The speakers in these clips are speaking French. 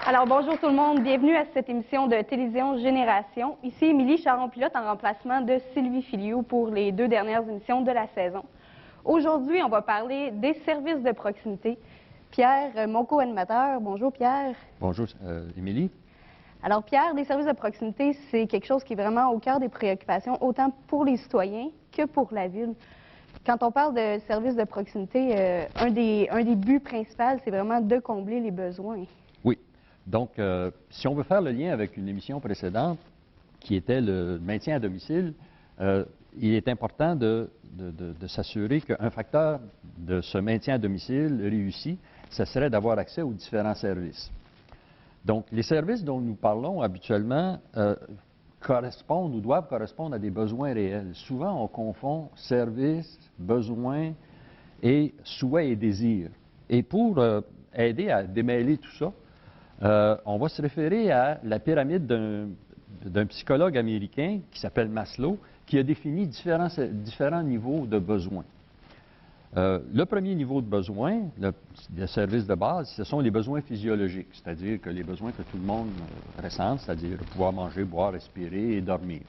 Alors bonjour tout le monde, bienvenue à cette émission de Télévision Génération. Ici Émilie Charon-Pilote en remplacement de Sylvie Filiou pour les 2 dernières émissions de la saison. Aujourd'hui, on va parler des services de proximité. Pierre, mon co-animateur. Bonjour Pierre. Bonjour Émilie. Alors Pierre, les services de proximité, c'est quelque chose qui est vraiment au cœur des préoccupations, autant pour les citoyens que pour la ville. Quand on parle de services de proximité, un des buts principaux, c'est vraiment de combler les besoins. Oui. Donc, si on veut faire le lien avec une émission précédente, qui était le maintien à domicile, il est important de s'assurer qu'un facteur de ce maintien à domicile réussi, ce serait d'avoir accès aux différents services. Donc, les services dont nous parlons habituellement correspondent ou doivent correspondre à des besoins réels. Souvent, on confond services, besoins et souhaits et désirs. Et pour aider à démêler tout ça, on va se référer à la pyramide d'un psychologue américain qui s'appelle Maslow, qui a défini différents niveaux de besoins. Le premier niveau de besoin, le service de base, ce sont les besoins physiologiques, c'est-à-dire que les besoins que tout le monde ressent, c'est-à-dire pouvoir manger, boire, respirer et dormir.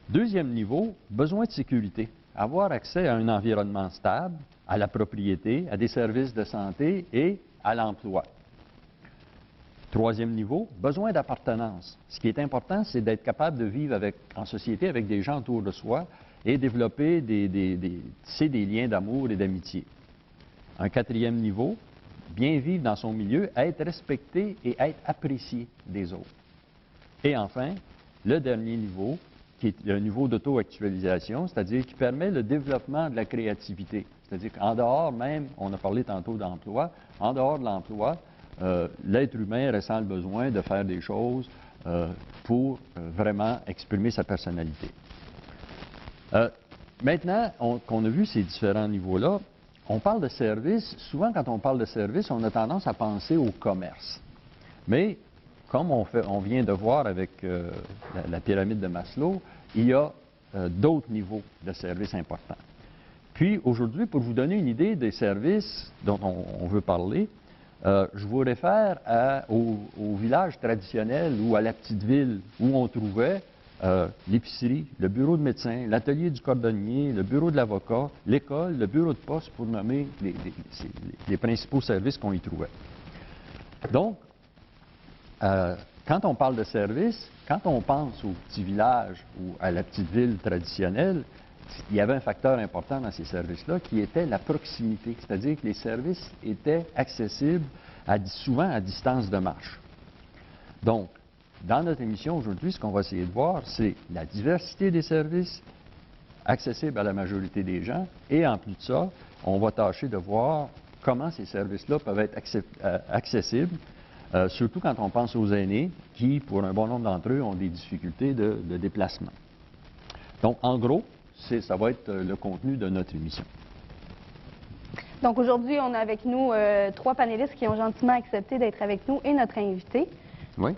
Deuxième niveau, besoin de sécurité, avoir accès à un environnement stable, à la propriété, à des services de santé et à l'emploi. Troisième niveau, besoin d'appartenance. Ce qui est important, c'est d'être capable de vivre en société avec des gens autour de soi et développer des liens d'amour et d'amitié. Un quatrième niveau, bien vivre dans son milieu, être respecté et être apprécié des autres. Et enfin, le dernier niveau, qui est le niveau d'auto-actualisation, c'est-à-dire qui permet le développement de la créativité. C'est-à-dire qu'en dehors même, on a parlé tantôt d'emploi, en dehors de l'emploi, l'être humain ressent le besoin de faire des choses pour vraiment exprimer sa personnalité. Maintenant qu'on a vu ces différents niveaux-là, on parle de service. Souvent, quand on parle de service, on a tendance à penser au commerce. Mais, comme on vient de voir avec la pyramide de Maslow, il y a d'autres niveaux de services importants. Puis, aujourd'hui, pour vous donner une idée des services dont on veut parler, je vous réfère au village traditionnel ou à la petite ville où on trouvait l'épicerie, le bureau de médecin, l'atelier du cordonnier, le bureau de l'avocat, l'école, le bureau de poste, pour nommer les principaux services qu'on y trouvait. Donc, quand on parle de services, quand on pense au petit village ou à la petite ville traditionnelle, il y avait un facteur important dans ces services-là qui était la proximité, c'est-à-dire que les services étaient accessibles souvent à distance de marche. Donc, dans notre émission aujourd'hui, ce qu'on va essayer de voir, c'est la diversité des services accessibles à la majorité des gens et en plus de ça, on va tâcher de voir comment ces services-là peuvent être accessibles, surtout quand on pense aux aînés qui, pour un bon nombre d'entre eux, ont des difficultés de déplacement. Donc, en gros, ça va être le contenu de notre émission. Donc aujourd'hui, on a avec nous 3 panélistes qui ont gentiment accepté d'être avec nous et notre invité. Oui.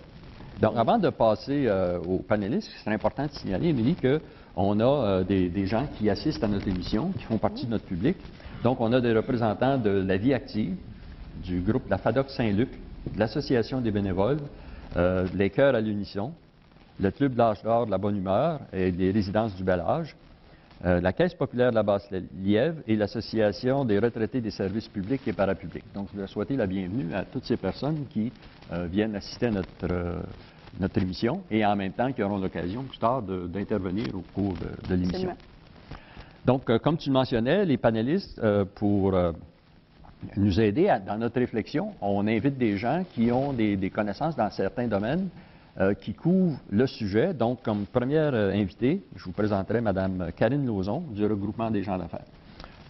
Donc avant de passer aux panélistes, c'est important de signaler, Émilie, qu'on a des gens qui assistent à notre émission, qui font partie de notre public. Donc on a des représentants de la vie active, du groupe La FADOC Saint-Luc, de l'Association des bénévoles, les Chœurs à l'unisson, le Club de l'Âge d'or de la bonne humeur et les résidences du bel âge, la Caisse populaire de la Basse-Lièvre et l'Association des retraités des services publics et parapublics. Donc, je voudrais souhaiter la bienvenue à toutes ces personnes qui viennent assister à notre émission et en même temps qui auront l'occasion plus tard d'intervenir au cours de l'émission. Donc, comme tu le mentionnais, les panélistes, pour nous aider dans notre réflexion, on invite des gens qui ont des connaissances dans certains domaines qui couvre le sujet. Donc, comme première invitée, je vous présenterai Mme Karine Lauzon du regroupement des gens d'affaires.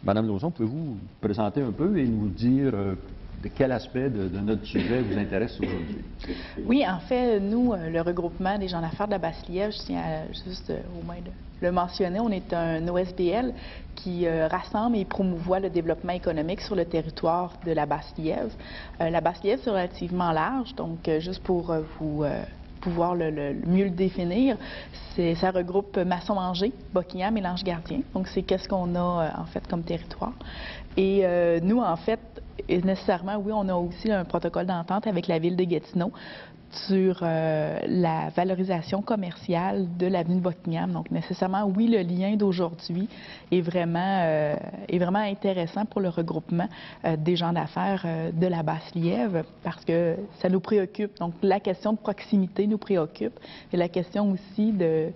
Mme Lauzon, pouvez-vous vous présenter un peu et nous dire de quel aspect de notre sujet vous intéresse aujourd'hui? Oui, en fait, nous, le regroupement des gens d'affaires de la Basse-Lièvre, je tiens juste au moins de le mentionner, on est un OSBL qui rassemble et promouvoit le développement économique sur le territoire de la Basse-Lièvre. La Basse-Lièvre, c'est relativement large, donc juste pour vous pouvoir mieux le définir, ça regroupe Masson-Angers, Buckingham et l'Ange-Gardien. Donc, c'est qu'est-ce qu'on a, en fait, comme territoire. Et nous, en fait, nécessairement, oui, on a aussi un protocole d'entente avec la ville de Gatineau sur la valorisation commerciale de l'avenue Buckingham. Donc, nécessairement, oui, le lien d'aujourd'hui est vraiment intéressant pour le regroupement des gens d'affaires de la Basse-Lièvre parce que ça nous préoccupe. Donc, la question de proximité nous préoccupe et la question aussi de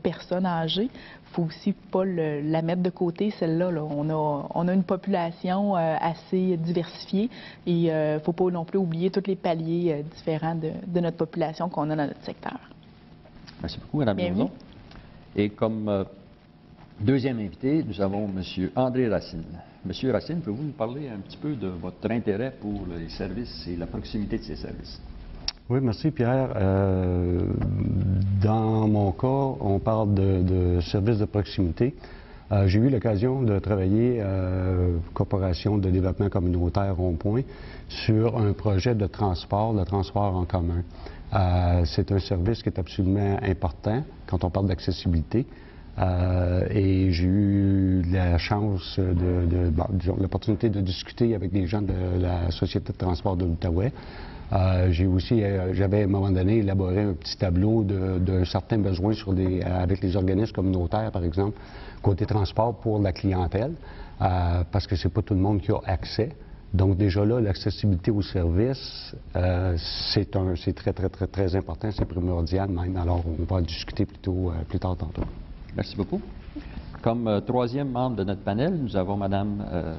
personnes âgées. Il ne faut aussi pas la mettre de côté, celle-là. Là. On a une population assez diversifiée et il ne faut pas non plus oublier tous les paliers différents de notre population qu'on a dans notre secteur. Merci beaucoup, Mme Lauzon. Et comme deuxième invité, nous avons M. André Racine. M. Racine, pouvez-vous nous parler un petit peu de votre intérêt pour les services et la proximité de ces services? Oui, merci Pierre. Dans mon cas, on parle de services de proximité. J'ai eu l'occasion de travailler Corporation de développement communautaire Rond-Point sur un projet de transport en commun. C'est un service qui est absolument important quand on parle d'accessibilité. Et j'ai eu la chance l'opportunité de discuter avec des gens de la Société de transport de l'Outaouais. J'avais à un moment donné élaboré un petit tableau d'un certain besoin avec les organismes communautaires, par exemple, côté transport pour la clientèle, parce que c'est pas tout le monde qui a accès. Donc déjà là, l'accessibilité aux services, c'est très, très, très, très important, c'est primordial même. Alors, on va en discuter plus tard tantôt. Merci beaucoup. Comme troisième membre de notre panel, nous avons Mme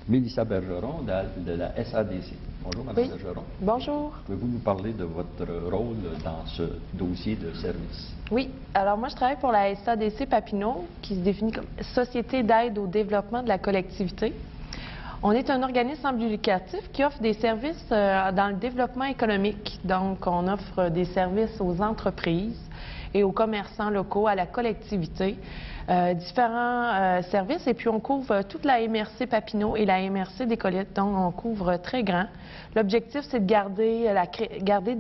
Mélissa Bergeron de la SADC. Bonjour, Mme Bergeron. Bonjour. Pouvez-vous nous parler de votre rôle dans ce dossier de service? Oui. Alors, moi, je travaille pour la SADC Papineau, qui se définit comme Société d'aide au développement de la collectivité. On est un organisme sans but lucratif qui offre des services dans le développement économique. Donc, on offre des services aux entreprises et aux commerçants locaux, à la collectivité, différents services. Et puis, on couvre toute la MRC Papineau et la MRC des Colettes. Donc, on couvre très grand. L'objectif, c'est de garder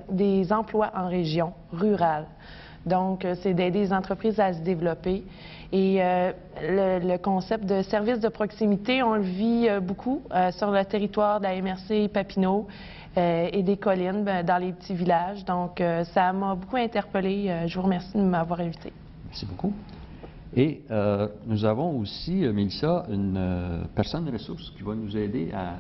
des emplois en région rurale. Donc, c'est d'aider les entreprises à se développer. Et le concept de service de proximité, on le vit beaucoup sur le territoire de la MRC Papineau et des collines dans les petits villages. Donc, ça m'a beaucoup interpellée. Je vous remercie de m'avoir invité. Merci beaucoup. Et nous avons aussi, Mélissa, une personne ressource qui va nous aider à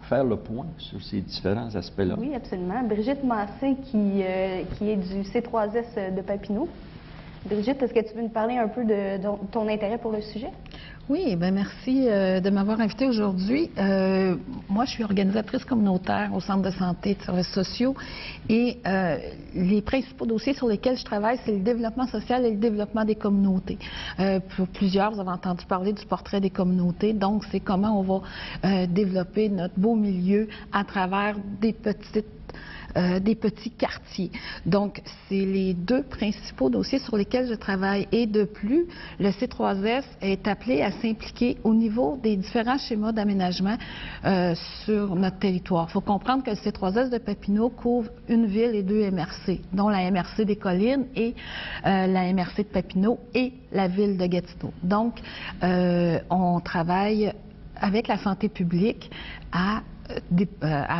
faire le point sur ces différents aspects-là. Oui, absolument. Brigitte Massé, qui est du C3S de Papineau. Brigitte, est-ce que tu veux nous parler un peu de ton intérêt pour le sujet? Oui, bien merci de m'avoir invitée aujourd'hui. Moi, je suis organisatrice communautaire au Centre de santé et de services sociaux et les principaux dossiers sur lesquels je travaille, c'est le développement social et le développement des communautés. Pour plusieurs, vous avez entendu parler du portrait des communautés, donc c'est comment on va développer notre beau milieu à travers des petits quartiers. Donc, c'est les deux principaux dossiers sur lesquels je travaille. Et de plus, le C3S est appelé à s'impliquer au niveau des différents schémas d'aménagement sur notre territoire. Il faut comprendre que le C3S de Papineau couvre une ville et deux MRC, dont la MRC des Collines et la MRC de Papineau et la ville de Gatineau. Donc, on travaille avec la santé publique à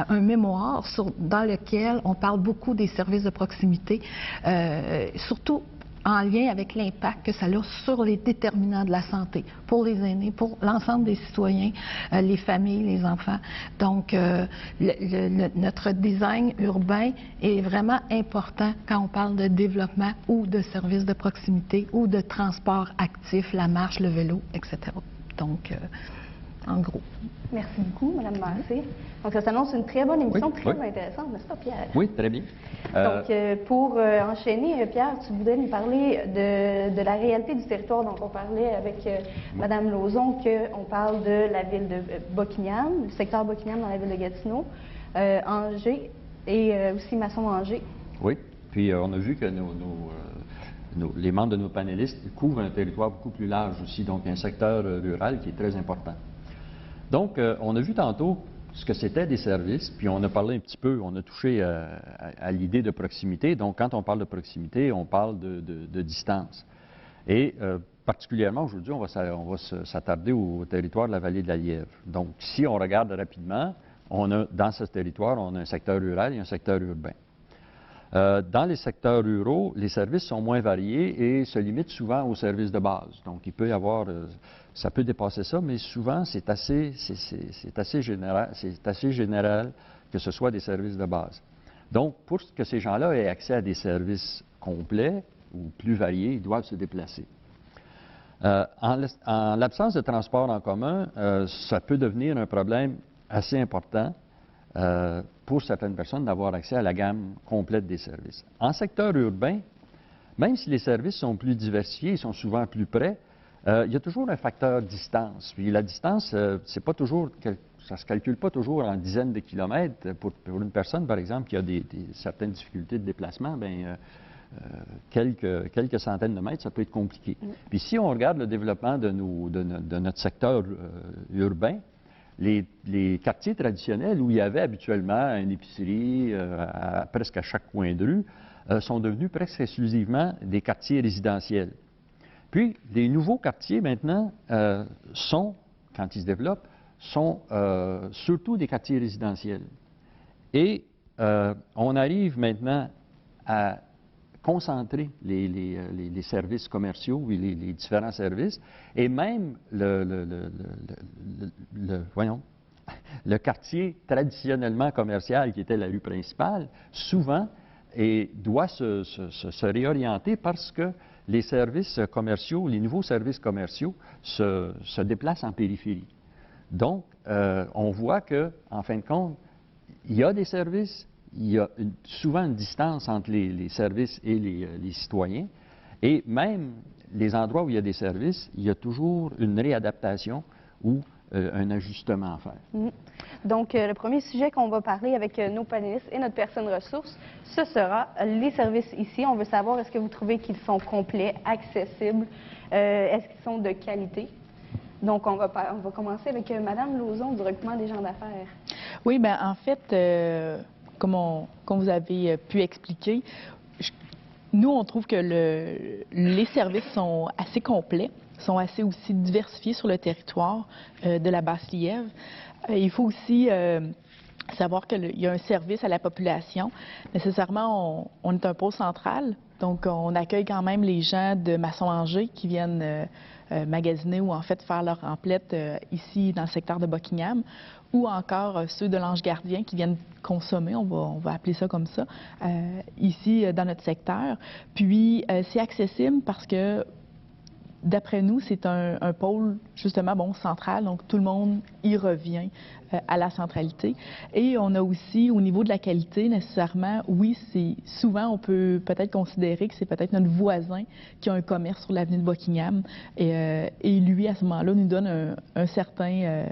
un mémoire dans lequel on parle beaucoup des services de proximité, surtout en lien avec l'impact que ça a sur les déterminants de la santé, pour les aînés, pour l'ensemble des citoyens, les familles, les enfants. Donc, notre design urbain est vraiment important quand on parle de développement ou de services de proximité ou de transport actif, la marche, le vélo, etc. Donc, en gros. Merci beaucoup, Mme Massé. Donc, ça s'annonce une très bonne émission, très intéressante, n'est-ce pas, Pierre? Oui, très bien. Donc, pour enchaîner, Pierre, tu voudrais nous parler de la réalité du territoire dont on parlait avec Mme Lauzon, qu'on parle de la ville de Buckingham, le secteur Buckingham dans la ville de Gatineau, Angers et aussi Masson-Angers. Oui, puis on a vu que les membres de nos panélistes couvrent un territoire beaucoup plus large aussi, donc un secteur rural qui est très important. Donc, on a vu tantôt ce que c'était des services, puis on a parlé un petit peu, on a touché à l'idée de proximité. Donc, quand on parle de proximité, on parle de distance. Et particulièrement aujourd'hui, on va s'attarder au territoire de la vallée de la Lièvre. Donc, si on regarde rapidement, dans ce territoire, on a un secteur rural et un secteur urbain. Dans les secteurs ruraux, les services sont moins variés et se limitent souvent aux services de base. Donc, il peut y avoir, ça peut dépasser ça, mais souvent, c'est assez général que ce soit des services de base. Donc, pour que ces gens-là aient accès à des services complets ou plus variés, ils doivent se déplacer. En l'absence de transport en commun, ça peut devenir un problème assez important pour certaines personnes d'avoir accès à la gamme complète des services. En secteur urbain, même si les services sont plus diversifiés, ils sont souvent plus près, il y a toujours un facteur distance. Puis la distance, c'est pas toujours, ça ne se calcule pas toujours en dizaines de kilomètres. Pour une personne, par exemple, qui a certaines difficultés de déplacement, quelques centaines de mètres, ça peut être compliqué. Puis si on regarde le développement de notre secteur urbain, les quartiers traditionnels où il y avait habituellement une épicerie presque à chaque coin de rue sont devenus presque exclusivement des quartiers résidentiels. Puis, les nouveaux quartiers maintenant quand ils se développent, sont surtout des quartiers résidentiels. Et on arrive maintenant à concentrer les services commerciaux et les différents services, et même le quartier traditionnellement commercial qui était la rue principale, souvent doit se réorienter parce que les services commerciaux, les nouveaux services commerciaux se déplacent en périphérie. Donc, on voit qu'en fin de compte, il y a des services, il y a souvent une distance entre les services et les citoyens, et même les endroits où il y a des services, il y a toujours une réadaptation ou un ajustement à faire. Donc, le premier sujet qu'on va parler avec nos panélistes et notre personne ressource, ce sera les services ici. On veut savoir, est-ce que vous trouvez qu'ils sont complets, accessibles, est-ce qu'ils sont de qualité? Donc, on va commencer avec Mme Lauzon du regroupement des gens d'affaires. Oui, bien, en fait, comme vous avez pu expliquer, nous, on trouve que les services sont assez complets, sont assez aussi diversifiés sur le territoire de la Basse-Lièvre. Il faut aussi savoir qu'il y a un service à la population. Nécessairement, on est un pôle central, donc on accueille quand même les gens de Masson-Angers qui viennent magasiner ou en fait faire leur emplette ici dans le secteur de Buckingham, ou encore ceux de l'Ange Gardien qui viennent consommer, on va appeler ça comme ça, ici dans notre secteur. Puis c'est accessible parce que d'après nous, c'est un pôle, justement, central, donc tout le monde y revient à la centralité. Et on a aussi, au niveau de la qualité, nécessairement, oui, souvent, on peut peut-être considérer que c'est peut-être notre voisin qui a un commerce sur l'avenue de Buckingham. Et lui, à ce moment-là, nous donne un certain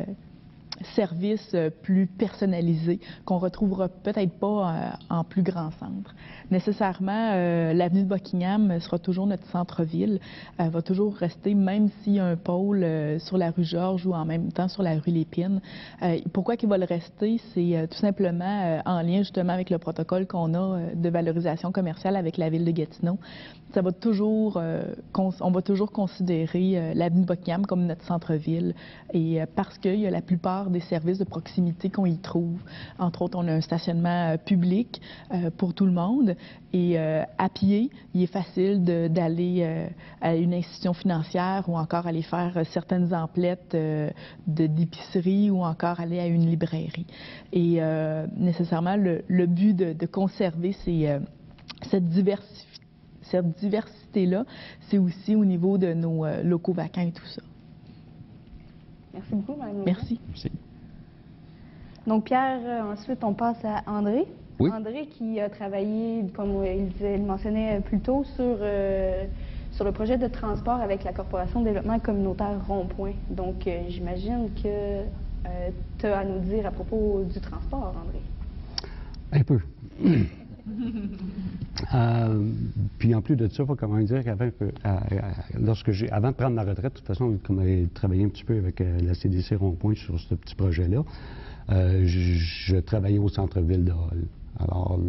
service plus personnalisé qu'on ne retrouvera peut-être pas en plus grand centre. Nécessairement, l'avenue de Buckingham sera toujours notre centre-ville, va toujours rester, même s'il y a un pôle sur la rue Georges ou en même temps sur la rue Lépine. Pourquoi qu'il va le rester? C'est tout simplement en lien justement avec le protocole qu'on a de valorisation commerciale avec la ville de Gatineau. Ça va toujours, on va toujours considérer l'avenue de Buckingham comme notre centre-ville, et parce qu'il y a la plupart des services de proximité qu'on y trouve. Entre autres, on a un stationnement public pour tout le monde, et à pied, il est facile d'aller à une institution financière ou encore aller faire certaines emplettes d'épicerie ou encore aller à une librairie. Et nécessairement, le but de conserver cette diversité-là, c'est aussi au niveau de nos locaux vacants et tout ça. Merci beaucoup, Mme Lauzon. Merci. Merci. Donc, Pierre, ensuite, on passe à André. Oui. André qui a travaillé, comme il mentionnait plus tôt, sur le projet de transport avec la Corporation de développement communautaire Rond-Point. Donc, j'imagine que tu as à nous dire à propos du transport, André. Un peu. Puis en plus de ça, il faut quand même dire qu'avant avant de prendre ma retraite, de toute façon, comme j'ai travaillé un petit peu avec la CDC Rond-Point sur ce petit projet-là, je travaillais au centre-ville de Hull. Alors,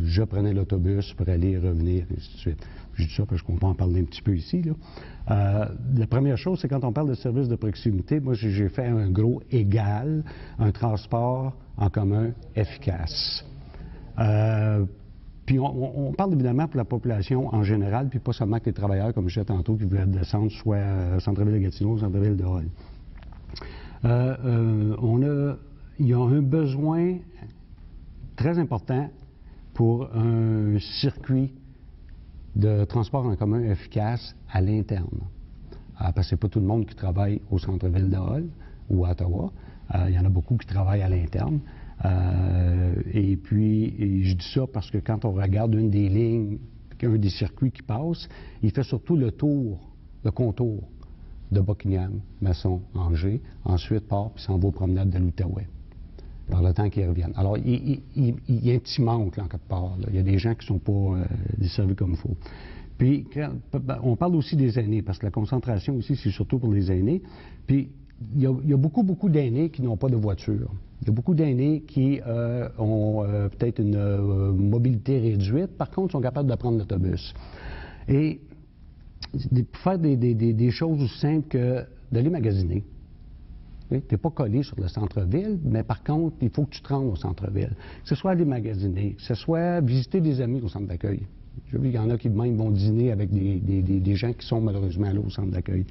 je prenais l'autobus pour aller et revenir, et ainsi de suite. Je dis ça parce qu'on peut en parler un petit peu ici, là. La première chose, c'est quand on parle de services de proximité, moi, j'ai fait un gros égal, un transport en commun efficace. Puis on parle évidemment pour la population en général, puis pas seulement que les travailleurs, comme je disais tantôt, qui voulaient descendre soit au centre-ville de Gatineau ou au centre-ville de Hull. Il y a un besoin très important pour un circuit de transport en commun efficace à l'interne. Parce que ce n'est pas tout le monde qui travaille au centre-ville de Hull ou à Ottawa. Il y en a beaucoup qui travaillent à l'interne. Et je dis ça parce que quand on regarde une des lignes, un des circuits qui passe, il fait surtout le contour de Buckingham, Masson, Angers, ensuite part puis s'en va aux promenades de l'Outaouais, par le temps qu'ils reviennent. Alors, il y a un petit manque, là, en quelque part. Là. Il y a des gens qui ne sont pas desservis comme il faut. Puis, on parle aussi des aînés, parce que la concentration aussi, c'est surtout pour les aînés. Puis, il y a beaucoup, beaucoup d'aînés qui n'ont pas de voiture. Il y a beaucoup d'aînés qui ont peut-être une mobilité réduite, par contre, sont capables de prendre l'autobus. Et pour faire des choses aussi simples que d'aller magasiner. Tu n'es pas collé sur le centre-ville, mais par contre, il faut que tu te rendes au centre-ville. Que ce soit aller magasiner, que ce soit visiter des amis au centre d'accueil. J'ai vu qu'il y en a qui même vont dîner avec des gens qui sont malheureusement là au centre d'accueil.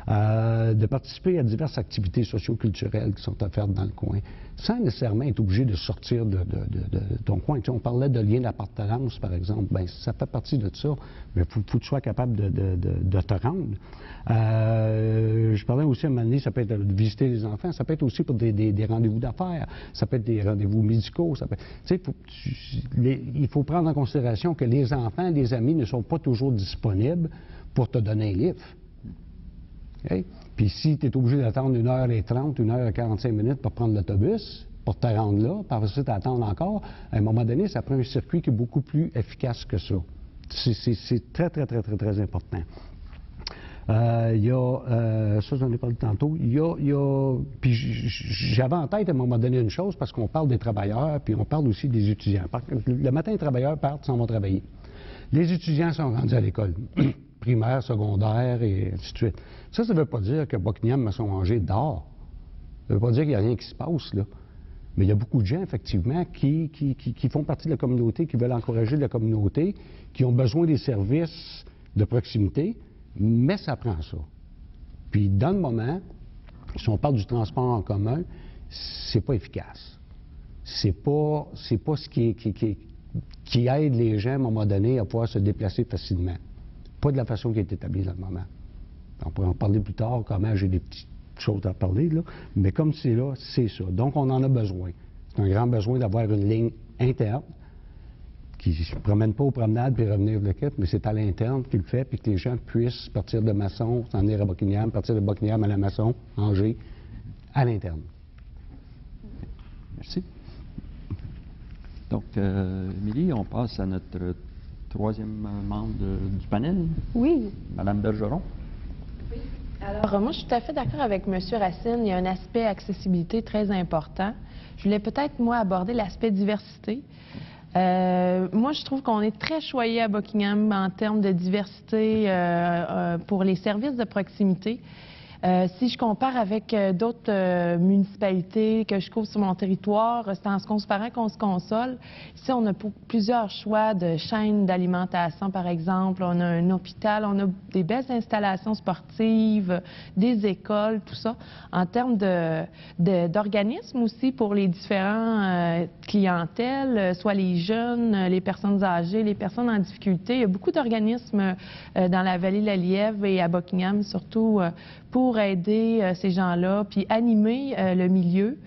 De participer à diverses activités socio-culturelles qui sont offertes dans le coin, sans nécessairement être obligé de sortir de ton coin. Tu sais, on parlait de lien d'appartenance, par exemple. Bien, ça fait partie de ça, mais il faut que tu sois capable de te rendre. Je parlais aussi à un moment donné, ça peut être de visiter les enfants, ça peut être aussi pour des rendez-vous d'affaires, ça peut être des rendez-vous médicaux. Tu sais, il faut prendre en considération que les enfants, les amis ne sont pas toujours disponibles pour te donner un livre. Okay? Puis si tu es obligé d'attendre 1h30, 1h45 minutes pour prendre l'autobus, pour te rendre là, par ensuite t'attendre encore, à un moment donné, ça prend un circuit qui est beaucoup plus efficace que ça. C'est très, très, très, très, très important. Il y a, ça j'en ai parlé tantôt, puis j'avais en tête à un moment donné une chose, parce qu'on parle des travailleurs, puis on parle aussi des étudiants. Le matin, les travailleurs partent, s'en vont travailler. Les étudiants sont rendus à l'école. Primaire, secondaire, et ainsi de suite. Ça ne veut pas dire que Buckingham, Masson-Angers dort. Ça ne veut pas dire qu'il n'y a rien qui se passe, là. Mais il y a beaucoup de gens, effectivement, qui font partie de la communauté, qui veulent encourager la communauté, qui ont besoin des services de proximité, mais ça prend ça. Puis, dans le moment, si on parle du transport en commun, c'est pas efficace. C'est pas ce qui aide les gens, à un moment donné, à pouvoir se déplacer facilement. Pas de la façon qui est établie dans le moment. On pourra en parler plus tard, comment j'ai des petites choses à parler, là. Mais comme c'est là, c'est ça. Donc, on en a besoin. C'est un grand besoin d'avoir une ligne interne qui ne se promène pas aux promenades puis revenir de l'équipe, mais c'est à l'interne qu'il le fait, puis que les gens puissent partir de Masson, s'en venir à Buckingham, partir de Buckingham à la Masson, Angers, à l'interne. Merci. Donc, Émilie, on passe à notre troisième membre du panel. Oui. Madame Bergeron. Oui. Alors, moi, je suis tout à fait d'accord avec M. Racine. Il y a un aspect accessibilité très important. Je voulais peut-être, moi, aborder l'aspect diversité. Moi, je trouve qu'on est très choyé à Buckingham en termes de diversité pour les services de proximité. Si je compare avec d'autres municipalités que je couvre sur mon territoire, c'est en se comparant qu'on se console. Ici, on a plusieurs choix de chaînes d'alimentation, par exemple. On a un hôpital, on a des belles installations sportives, des écoles, tout ça. En termes d'organismes aussi pour les différents clientèles, soit les jeunes, les personnes âgées, les personnes en difficulté. Il y a beaucoup d'organismes dans la vallée de la Lièvre et à Buckingham, surtout pour aider ces gens-là, puis animer le milieu.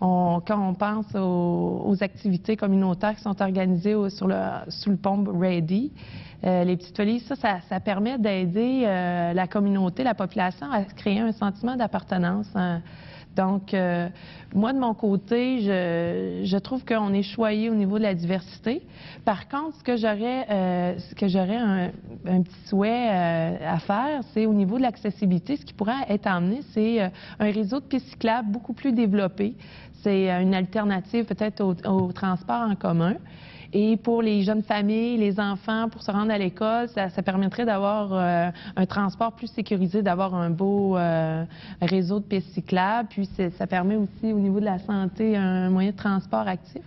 Quand on pense aux activités communautaires qui sont organisées sous le pont Ready, les petites valises, ça permet d'aider la communauté, la population à créer un sentiment d'appartenance Donc, moi, de mon côté, je trouve qu'on est choyé au niveau de la diversité. Par contre, ce que j'aurais un petit souhait à faire, c'est au niveau de l'accessibilité. Ce qui pourrait être amené, c'est un réseau de pistes cyclables beaucoup plus développé. C'est une alternative peut-être au transport en commun. Et pour les jeunes familles, les enfants, pour se rendre à l'école, ça permettrait d'avoir un transport plus sécurisé, d'avoir un beau réseau de pistes cyclables. Puis ça permet aussi au niveau de la santé un moyen de transport actif.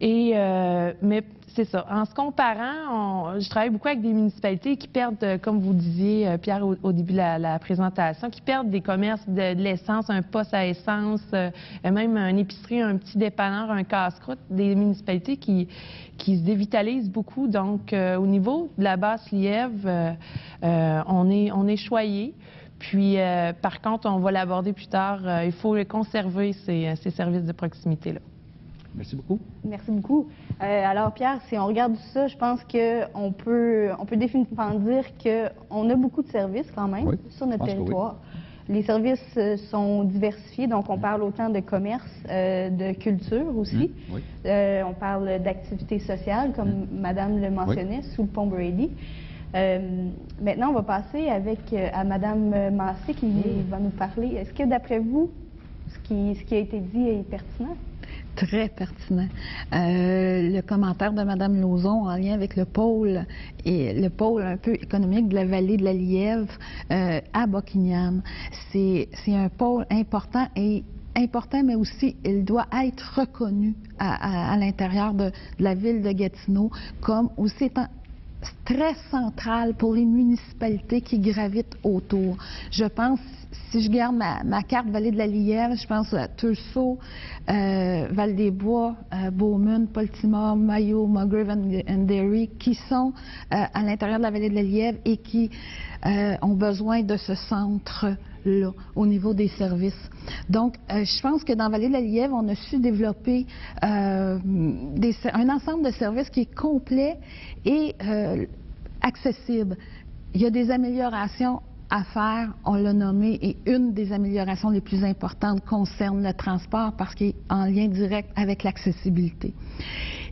Mais c'est ça. En se comparant, je travaille beaucoup avec des municipalités qui perdent, comme vous disiez, Pierre, au début de la présentation, qui perdent des commerces de l'essence, un poste à essence, même une épicerie, un petit dépanneur, un casse-croûte, des municipalités qui se dévitalisent beaucoup. Donc, au niveau de la Basse-Lièvre, on est choyé. Puis, par contre, on va l'aborder plus tard, il faut conserver ces services de proximité-là. Merci beaucoup. Merci beaucoup. Alors, Pierre, si on regarde ça, je pense qu'on peut définitivement dire qu'on a beaucoup de services quand même sur notre territoire. Oui. Les services sont diversifiés, donc on parle autant de commerce, de culture aussi. Oui. On parle d'activités sociales, comme Madame le mentionnait, sous le pont Brady. Maintenant, on va passer à Madame Massé qui va nous parler. Est-ce que, d'après vous, ce qui a été dit est pertinent? Très pertinent. Le commentaire de Mme Lauzon en lien avec le pôle un peu économique de la vallée de la Lièvre à Buckingham. C'est un pôle important mais aussi il doit être reconnu à l'intérieur de la ville de Gatineau comme aussi étant très central pour les municipalités qui gravitent autour. Je pense, si je garde ma carte Vallée de la Lièvre, je pense à Tursault, Val-des-Bois, Beaumont, Baltimore, Mayo, Mulgrave and Derry, qui sont à l'intérieur de la Vallée de la Lièvre et qui ont besoin de ce centre-là au niveau des services. Donc, je pense que dans la Vallée de la Lièvre, on a su développer un ensemble de services qui est complet et accessible. Il y a des améliorations à faire, on l'a nommé, et une des améliorations les plus importantes concerne le transport parce qu'il est en lien direct avec l'accessibilité.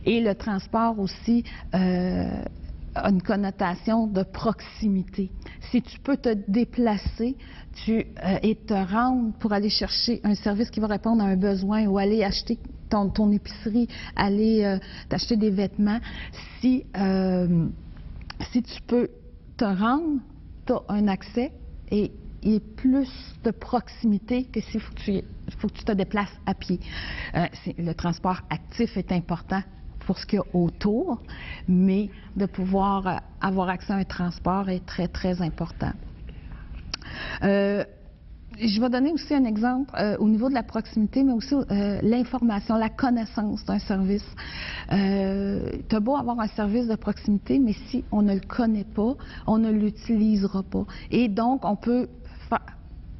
Et le transport aussi a une connotation de proximité. Si tu peux te déplacer et te rendre pour aller chercher un service qui va répondre à un besoin ou aller acheter ton épicerie, aller t'acheter des vêtements, si tu peux te rendre, tu as un accès et il y a plus de proximité que s'il faut que tu te déplaces à pied. Le transport actif est important pour ce qu'il y a autour, mais de pouvoir avoir accès à un transport est très, très important. Je vais donner aussi un exemple au niveau de la proximité, mais aussi l'information, la connaissance d'un service. Tu as beau avoir un service de proximité, mais si on ne le connaît pas, on ne l'utilisera pas. Et donc, on peut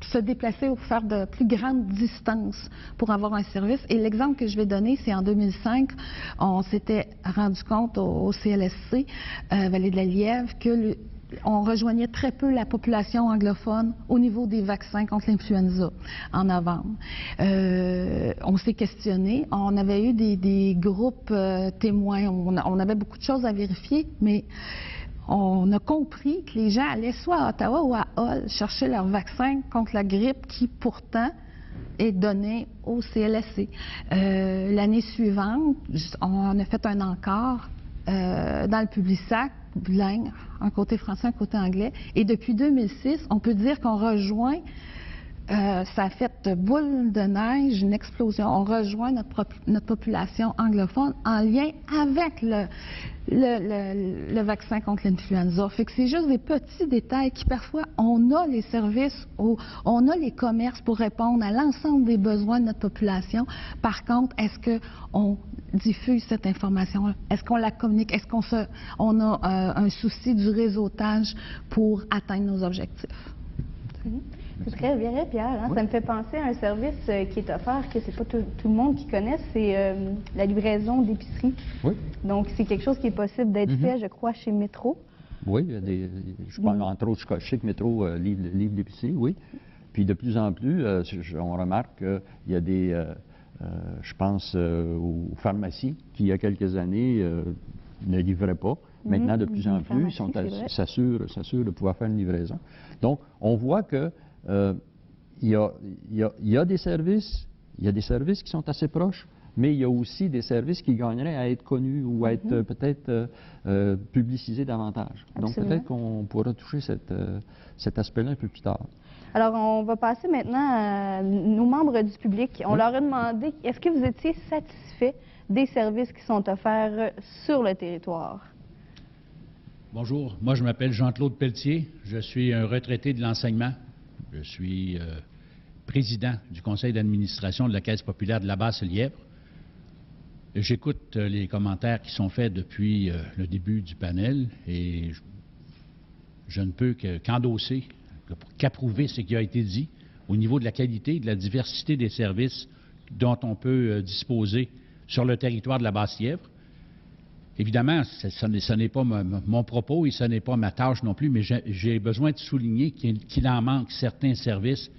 se déplacer ou faire de plus grandes distances pour avoir un service. Et l'exemple que je vais donner, c'est en 2005, on s'était rendu compte au CLSC, Vallée de la Lièvre, que on rejoignait très peu la population anglophone au niveau des vaccins contre l'influenza en novembre. On s'est questionné, on avait eu des groupes témoins, on avait beaucoup de choses à vérifier, mais on a compris que les gens allaient soit à Ottawa ou à Hull chercher leur vaccin contre la grippe qui pourtant est donné au CLSC. L'année suivante, on a fait un encart dans le Publisac, bilingue, un côté français, un côté anglais. Et depuis 2006, on peut dire qu'on rejoint, ça a fait boule de neige, une explosion. On rejoint notre population anglophone en lien avec le vaccin contre l'influenza. Fait que c'est juste des petits détails qui, parfois, on a les services, on a les commerces pour répondre à l'ensemble des besoins de notre population. Par contre, est-ce qu'on diffuse cette information-là? Est-ce qu'on la communique? Est-ce qu'on a un souci du réseautage pour atteindre nos objectifs? C'est très bien, Pierre. Hein? Oui. Ça me fait penser à un service qui est offert, que c'est pas tout le monde qui connaît, c'est la livraison d'épicerie. Oui. Donc, c'est quelque chose qui est possible d'être fait, je crois, chez Métro. Oui, il y a je pense, entre autres, je sais que Métro livre l'épicerie, oui. Puis de plus en plus, on remarque qu'il y a des, je pense aux pharmacies qui, il y a quelques années, ne livraient pas. Maintenant, de plus en plus, ils s'assurent de pouvoir faire une livraison. Donc, on voit que il y a des services qui sont assez proches, mais il y a aussi des services qui gagneraient à être connus ou à être peut-être publicisés davantage. Absolument. Donc, peut-être qu'on pourra toucher cet aspect-là un peu plus tard. Alors, on va passer maintenant à nos membres du public. On leur a demandé, est-ce que vous étiez satisfait des services qui sont offerts sur le territoire? Bonjour, moi je m'appelle Jean-Claude Pelletier, je suis un retraité de l'enseignement. Je suis président du conseil d'administration de la Caisse populaire de la Basse-Lièvre. J'écoute les commentaires qui sont faits depuis le début du panel et je ne peux qu'endosser, qu'approuver ce qui a été dit au niveau de la qualité et de la diversité des services dont on peut disposer sur le territoire de la Basse-Lièvre. Évidemment, ce n'est pas mon propos et ce n'est pas ma tâche non plus, mais j'ai besoin de souligner qu'il en manque certains services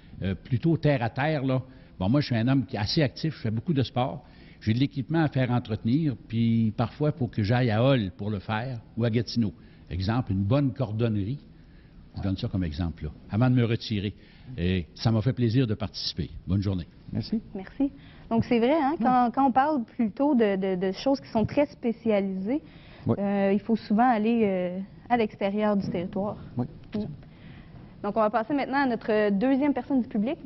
plutôt terre à terre, là. Bon, moi, je suis un homme qui est assez actif, je fais beaucoup de sport. J'ai de l'équipement à faire entretenir, puis parfois, il faut que j'aille à Hall pour le faire ou à Gatineau. Exemple, une bonne cordonnerie. Je donne ça comme exemple, là, avant de me retirer. Et ça m'a fait plaisir de participer. Bonne journée. Merci. Merci. Donc, c'est vrai, hein, quand on parle plutôt de choses qui sont très spécialisées, Oui. Il faut souvent aller à l'extérieur du territoire. Oui. Donc, on va passer maintenant à notre deuxième personne du public.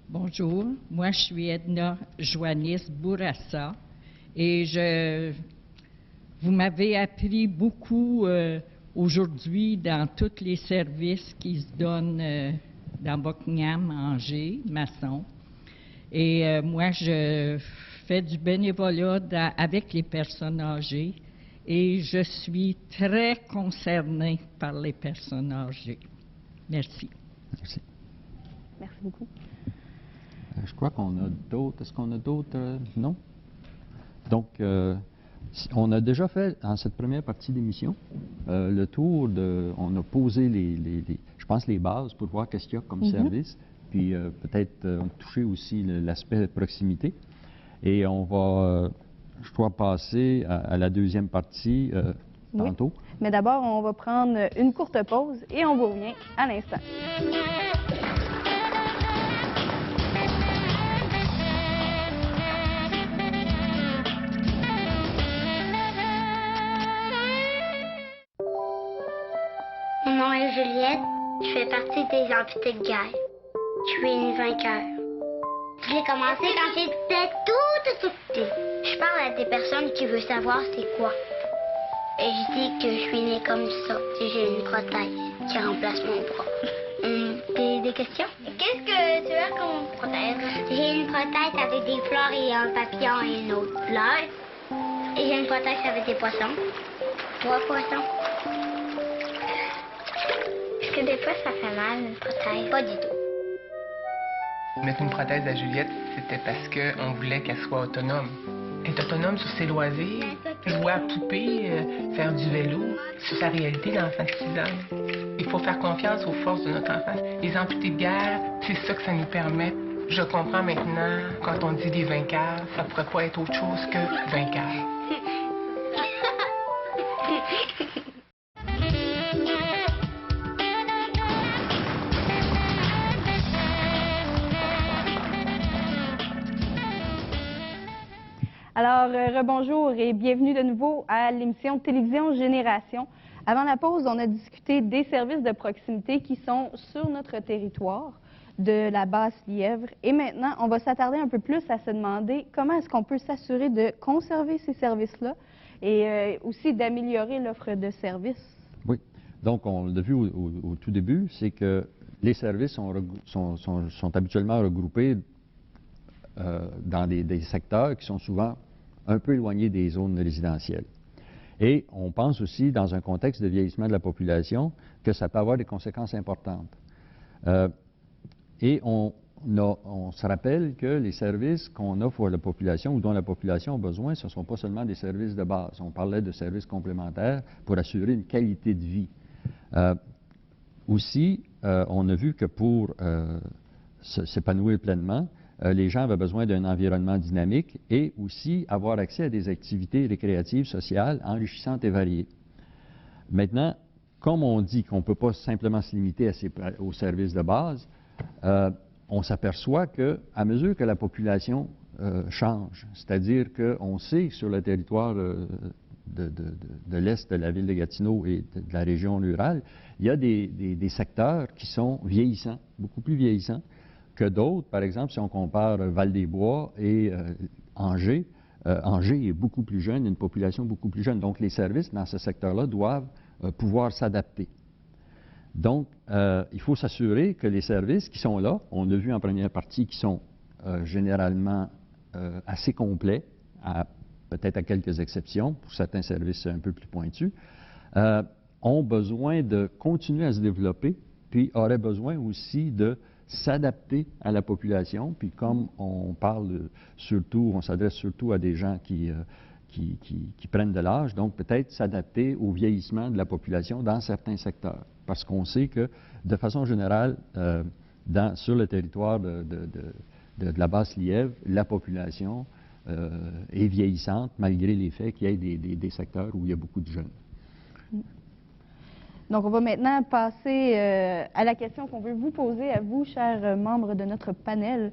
Bonjour, moi je suis Edna Joannis Bourassa et vous m'avez appris beaucoup aujourd'hui dans tous les services qui se donnent dans Buckingham, Angers, Masson. Et moi je fais du bénévolat avec les personnes âgées et je suis très concernée par les personnes âgées. Merci. Merci. Merci beaucoup. Je crois qu'on a d'autres. Est-ce qu'on a d'autres? Non? Donc, on a déjà fait, dans cette première partie d'émission, le tour de... On a posé, je pense, les bases pour voir qu'est-ce qu'il y a comme service, puis peut-être toucher aussi l'aspect proximité. Et on va, je crois, passer à la deuxième partie tantôt. Mais d'abord, on va prendre une courte pause et on vous revient à l'instant. Mon nom est Juliette, je fais partie des amputés de guerre. Je suis une vainqueur. Je l'ai commencé quand j'étais toute petite. Je parle à des personnes qui veulent savoir c'est quoi. Et je dis que je suis née comme ça. J'ai une prothèse qui remplace mon bras. Des questions? Qu'est-ce que tu as comme prothèse? J'ai une prothèse avec des fleurs et un papillon et une autre fleur. Et j'ai une prothèse avec des poissons. 3 poissons. Est-ce que des fois ça fait mal, une prothèse? Pas du tout. Mettre une prothèse à Juliette, c'était parce qu'on voulait qu'elle soit autonome. Elle est autonome sur ses loisirs, jouer à poupée, faire du vélo. C'est sa réalité d'enfant de 6 ans. Il faut faire confiance aux forces de notre enfance. Les amputés de guerre, c'est ça que ça nous permet. Je comprends maintenant, quand on dit des vainqueurs, ça ne pourrait pas être autre chose que vainqueurs. Alors, rebonjour et bienvenue de nouveau à l'émission Télévision Génération. Avant la pause, on a discuté des services de proximité qui sont sur notre territoire de la Basse-Lièvre. Et maintenant, on va s'attarder un peu plus à se demander comment est-ce qu'on peut s'assurer de conserver ces services-là et aussi d'améliorer l'offre de services. Oui. Donc, on l'a vu au tout début, c'est que les services sont habituellement regroupés dans des secteurs qui sont souvent un peu éloignés des zones résidentielles. Et on pense aussi, dans un contexte de vieillissement de la population, que ça peut avoir des conséquences importantes. Et on se rappelle que les services qu'on offre à la population ou dont la population a besoin, ce ne sont pas seulement des services de base. On parlait de services complémentaires pour assurer une qualité de vie. Aussi, on a vu que pour s'épanouir pleinement, les gens avaient besoin d'un environnement dynamique et aussi avoir accès à des activités récréatives, sociales, enrichissantes et variées. Maintenant, comme on dit qu'on ne peut pas simplement se limiter aux services de base, on s'aperçoit qu'à mesure que la population change, c'est-à-dire qu'on sait sur le territoire de l'Est de la ville de Gatineau et de la région rurale, il y a des secteurs qui sont vieillissants, beaucoup plus vieillissants que d'autres. Par exemple, si on compare Val-des-Bois et Angers, Angers est beaucoup plus jeune, une population beaucoup plus jeune. Donc, les services dans ce secteur-là doivent pouvoir s'adapter. Donc, il faut s'assurer que les services qui sont là, on a vu en première partie qui sont généralement assez complets, peut-être à quelques exceptions, pour certains services un peu plus pointus, ont besoin de continuer à se développer, puis auraient besoin aussi de s'adapter à la population. Puis comme on parle surtout, on s'adresse surtout à des gens qui prennent de l'âge, donc peut-être s'adapter au vieillissement de la population dans certains secteurs. Parce qu'on sait que, de façon générale, sur le territoire de la Basse-Lièvre, la population est vieillissante, malgré les faits qu'il y ait des secteurs où il y a beaucoup de jeunes. Donc, on va maintenant passer à la question qu'on veut vous poser à vous, chers membres de notre panel.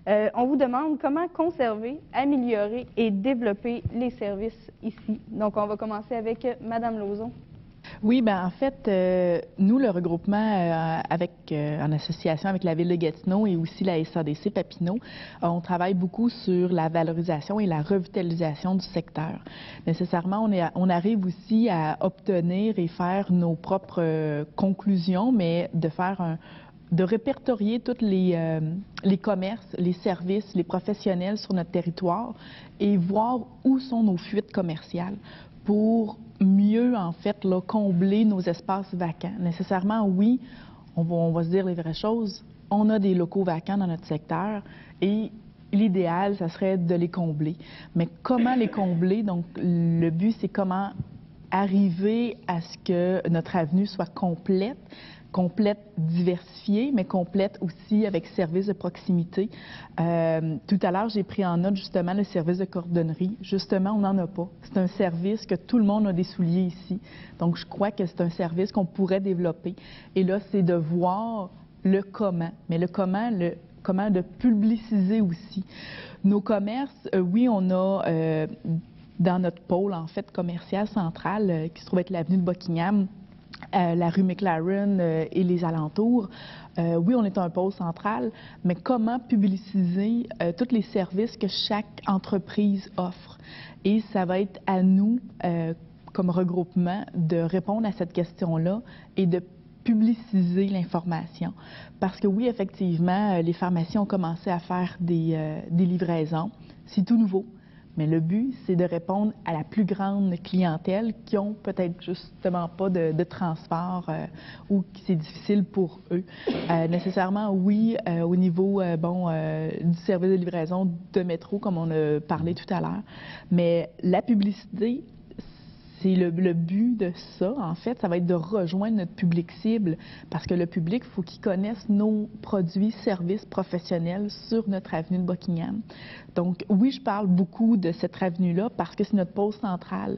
On vous demande comment conserver, améliorer et développer les services ici. Donc, on va commencer avec Mme Lauzon. Oui, bien en fait, nous, le regroupement en association avec la Ville de Gatineau et aussi la SADC Papineau, on travaille beaucoup sur la valorisation et la revitalisation du secteur. Nécessairement, on arrive aussi à obtenir et faire nos propres conclusions, mais de répertorier tous les commerces, les services, les professionnels sur notre territoire et voir où sont nos fuites commerciales pour mieux, en fait, là, combler nos espaces vacants. Nécessairement, oui, on va se dire les vraies choses, on a des locaux vacants dans notre secteur et l'idéal, ça serait de les combler. Mais comment les combler? Donc, le but, c'est comment arriver à ce que notre avenue soit complète diversifiée, mais complète aussi avec services de proximité. Tout à l'heure, j'ai pris en note justement le service de cordonnerie. Justement, on n'en a pas. C'est un service que tout le monde a des souliers ici. Donc, je crois que c'est un service qu'on pourrait développer. Et là, c'est de voir le comment. Mais le comment de publiciser aussi. Nos commerces, oui, on a dans notre pôle, en fait, commercial central, qui se trouve être l'avenue de Buckingham, la rue McLaren et les alentours. Oui, on est un pôle central, mais comment publiciser tous les services que chaque entreprise offre? Et ça va être à nous, comme regroupement, de répondre à cette question-là et de publiciser l'information. Parce que oui, effectivement, les pharmacies ont commencé à faire des livraisons. C'est tout nouveau. Mais le but, c'est de répondre à la plus grande clientèle qui ont peut-être justement pas de transport ou qui c'est difficile pour eux. Nécessairement, oui, au niveau du service de livraison de métro, comme on a parlé tout à l'heure. Mais la publicité, c'est le but de ça, en fait, ça va être de rejoindre notre public cible parce que le public, il faut qu'il connaisse nos produits, services professionnels sur notre avenue de Buckingham. Donc, oui, je parle beaucoup de cette avenue-là parce que c'est notre pôle central.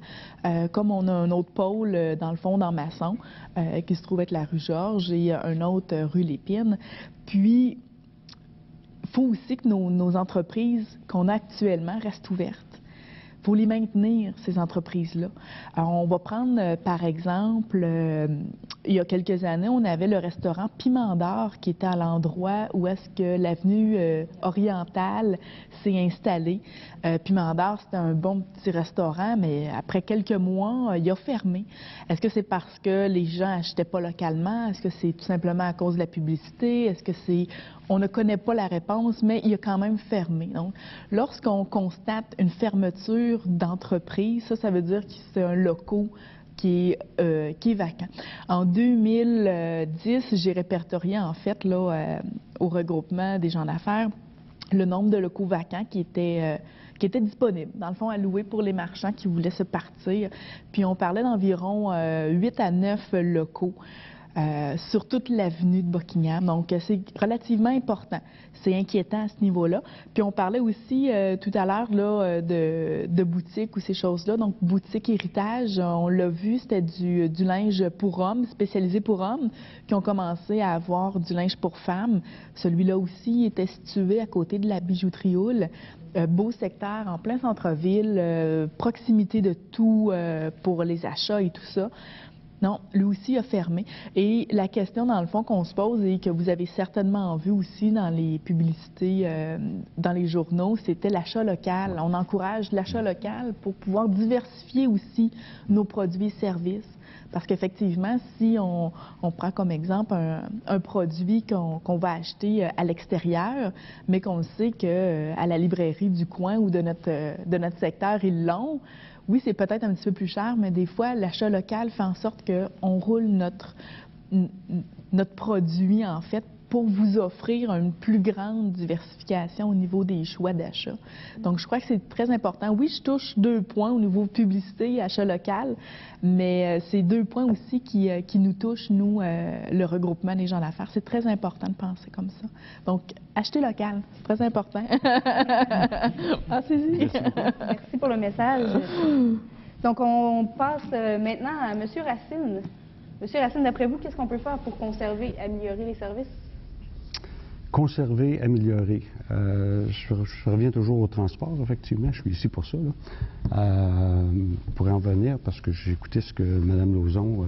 Comme on a un autre pôle, dans le fond, dans Masson, qui se trouve être la rue Georges et un autre rue Lépine. Puis, il faut aussi que nos entreprises qu'on a actuellement restent ouvertes. Il faut les maintenir, ces entreprises-là. Alors, on va prendre, par exemple, il y a quelques années, on avait le restaurant Piment d'Or qui était à l'endroit où est-ce que l'avenue orientale s'est installée. Piment d'Or, c'était un bon petit restaurant, mais après quelques mois, il a fermé. Est-ce que c'est parce que les gens n'achetaient pas localement? Est-ce que c'est tout simplement à cause de la publicité? Est-ce que c'est... On ne connaît pas la réponse, mais il a quand même fermé. Donc, lorsqu'on constate une fermeture d'entreprise, ça veut dire que c'est un local qui est vacant. En 2010, j'ai répertorié, en fait, là, au regroupement des gens d'affaires, le nombre de locaux vacants qui étaient disponibles, dans le fond, à louer pour les marchands qui voulaient se partir. Puis, on parlait d'environ 8 à 9 locaux. sur toute l'avenue de Buckingham. Donc, c'est relativement important. C'est inquiétant à ce niveau-là. Puis, on parlait aussi tout à l'heure de boutiques ou ces choses-là. Donc, boutique héritage, on l'a vu, c'était du linge pour hommes, spécialisé pour hommes, qui ont commencé à avoir du linge pour femmes. Celui-là aussi était situé à côté de la bijouterie Houle. Beau secteur, en plein centre-ville, proximité de tout pour les achats et tout ça. Non, lui aussi a fermé. Et la question, dans le fond, qu'on se pose et que vous avez certainement vu aussi dans les publicités, dans les journaux, c'était l'achat local. On encourage l'achat local pour pouvoir diversifier aussi nos produits et services. Parce qu'effectivement, si on prend comme exemple un produit qu'on va acheter à l'extérieur, mais qu'on sait qu'à la librairie du coin ou de notre secteur, ils l'ont, oui, c'est peut-être un petit peu plus cher, mais des fois, l'achat local fait en sorte qu'on roule notre produit, en fait, pour vous offrir une plus grande diversification au niveau des choix d'achat. Donc, je crois que c'est très important. Oui, je touche 2 points au niveau publicité et achat local, mais c'est 2 points aussi qui nous touchent, nous, le regroupement des gens d'affaires. C'est très important de penser comme ça. Donc, acheter local, c'est très important. Pensez-y. Merci pour le message. Donc, on passe maintenant à M. Racine. M. Racine, d'après vous, qu'est-ce qu'on peut faire pour conserver, améliorer les services? Conserver, améliorer. Je reviens toujours au transport, effectivement. Je suis ici pour ça. Je pourrais en venir parce que j'ai écouté ce que Mme Lauzon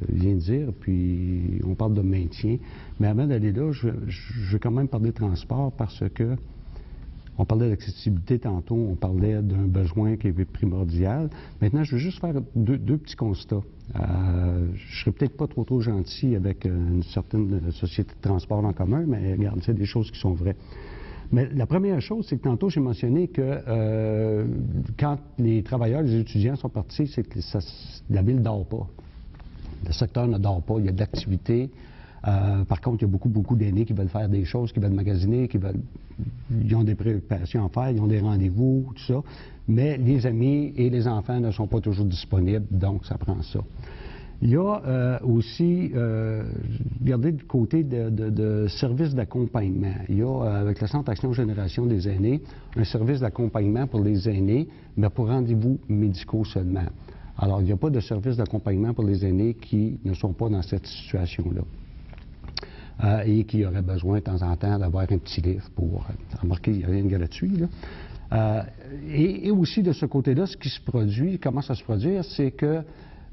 vient de dire, puis on parle de maintien. Mais avant d'aller là, je vais quand même parler de transport parce que on parlait d'accessibilité tantôt, on parlait d'un besoin qui est primordial. Maintenant, je veux juste faire deux petits constats. Je ne serais peut-être pas trop gentil avec une certaine société de transport en commun, mais regarde, c'est des choses qui sont vraies. Mais la première chose, c'est que tantôt, j'ai mentionné que quand les travailleurs, les étudiants sont partis, c'est que la ville ne dort pas. Le secteur ne dort pas, il y a de l'activité. Par contre, il y a beaucoup d'aînés qui veulent faire des choses, qui veulent magasiner, ils ont des préoccupations à faire, ils ont des rendez-vous, tout ça. Mais les amis et les enfants ne sont pas toujours disponibles, donc ça prend ça. Il y a aussi, regardez du côté de services d'accompagnement. Il y a, avec le Centre Action Génération des aînés, un service d'accompagnement pour les aînés, mais pour rendez-vous médicaux seulement. Alors, il n'y a pas de service d'accompagnement pour les aînés qui ne sont pas dans cette situation-là. Et qui auraient besoin de temps en temps d'avoir un petit livre pour remarquer, il n'y a rien de gratuit. Là. Et aussi de ce côté-là, ce qui se produit, commence à se produire, c'est que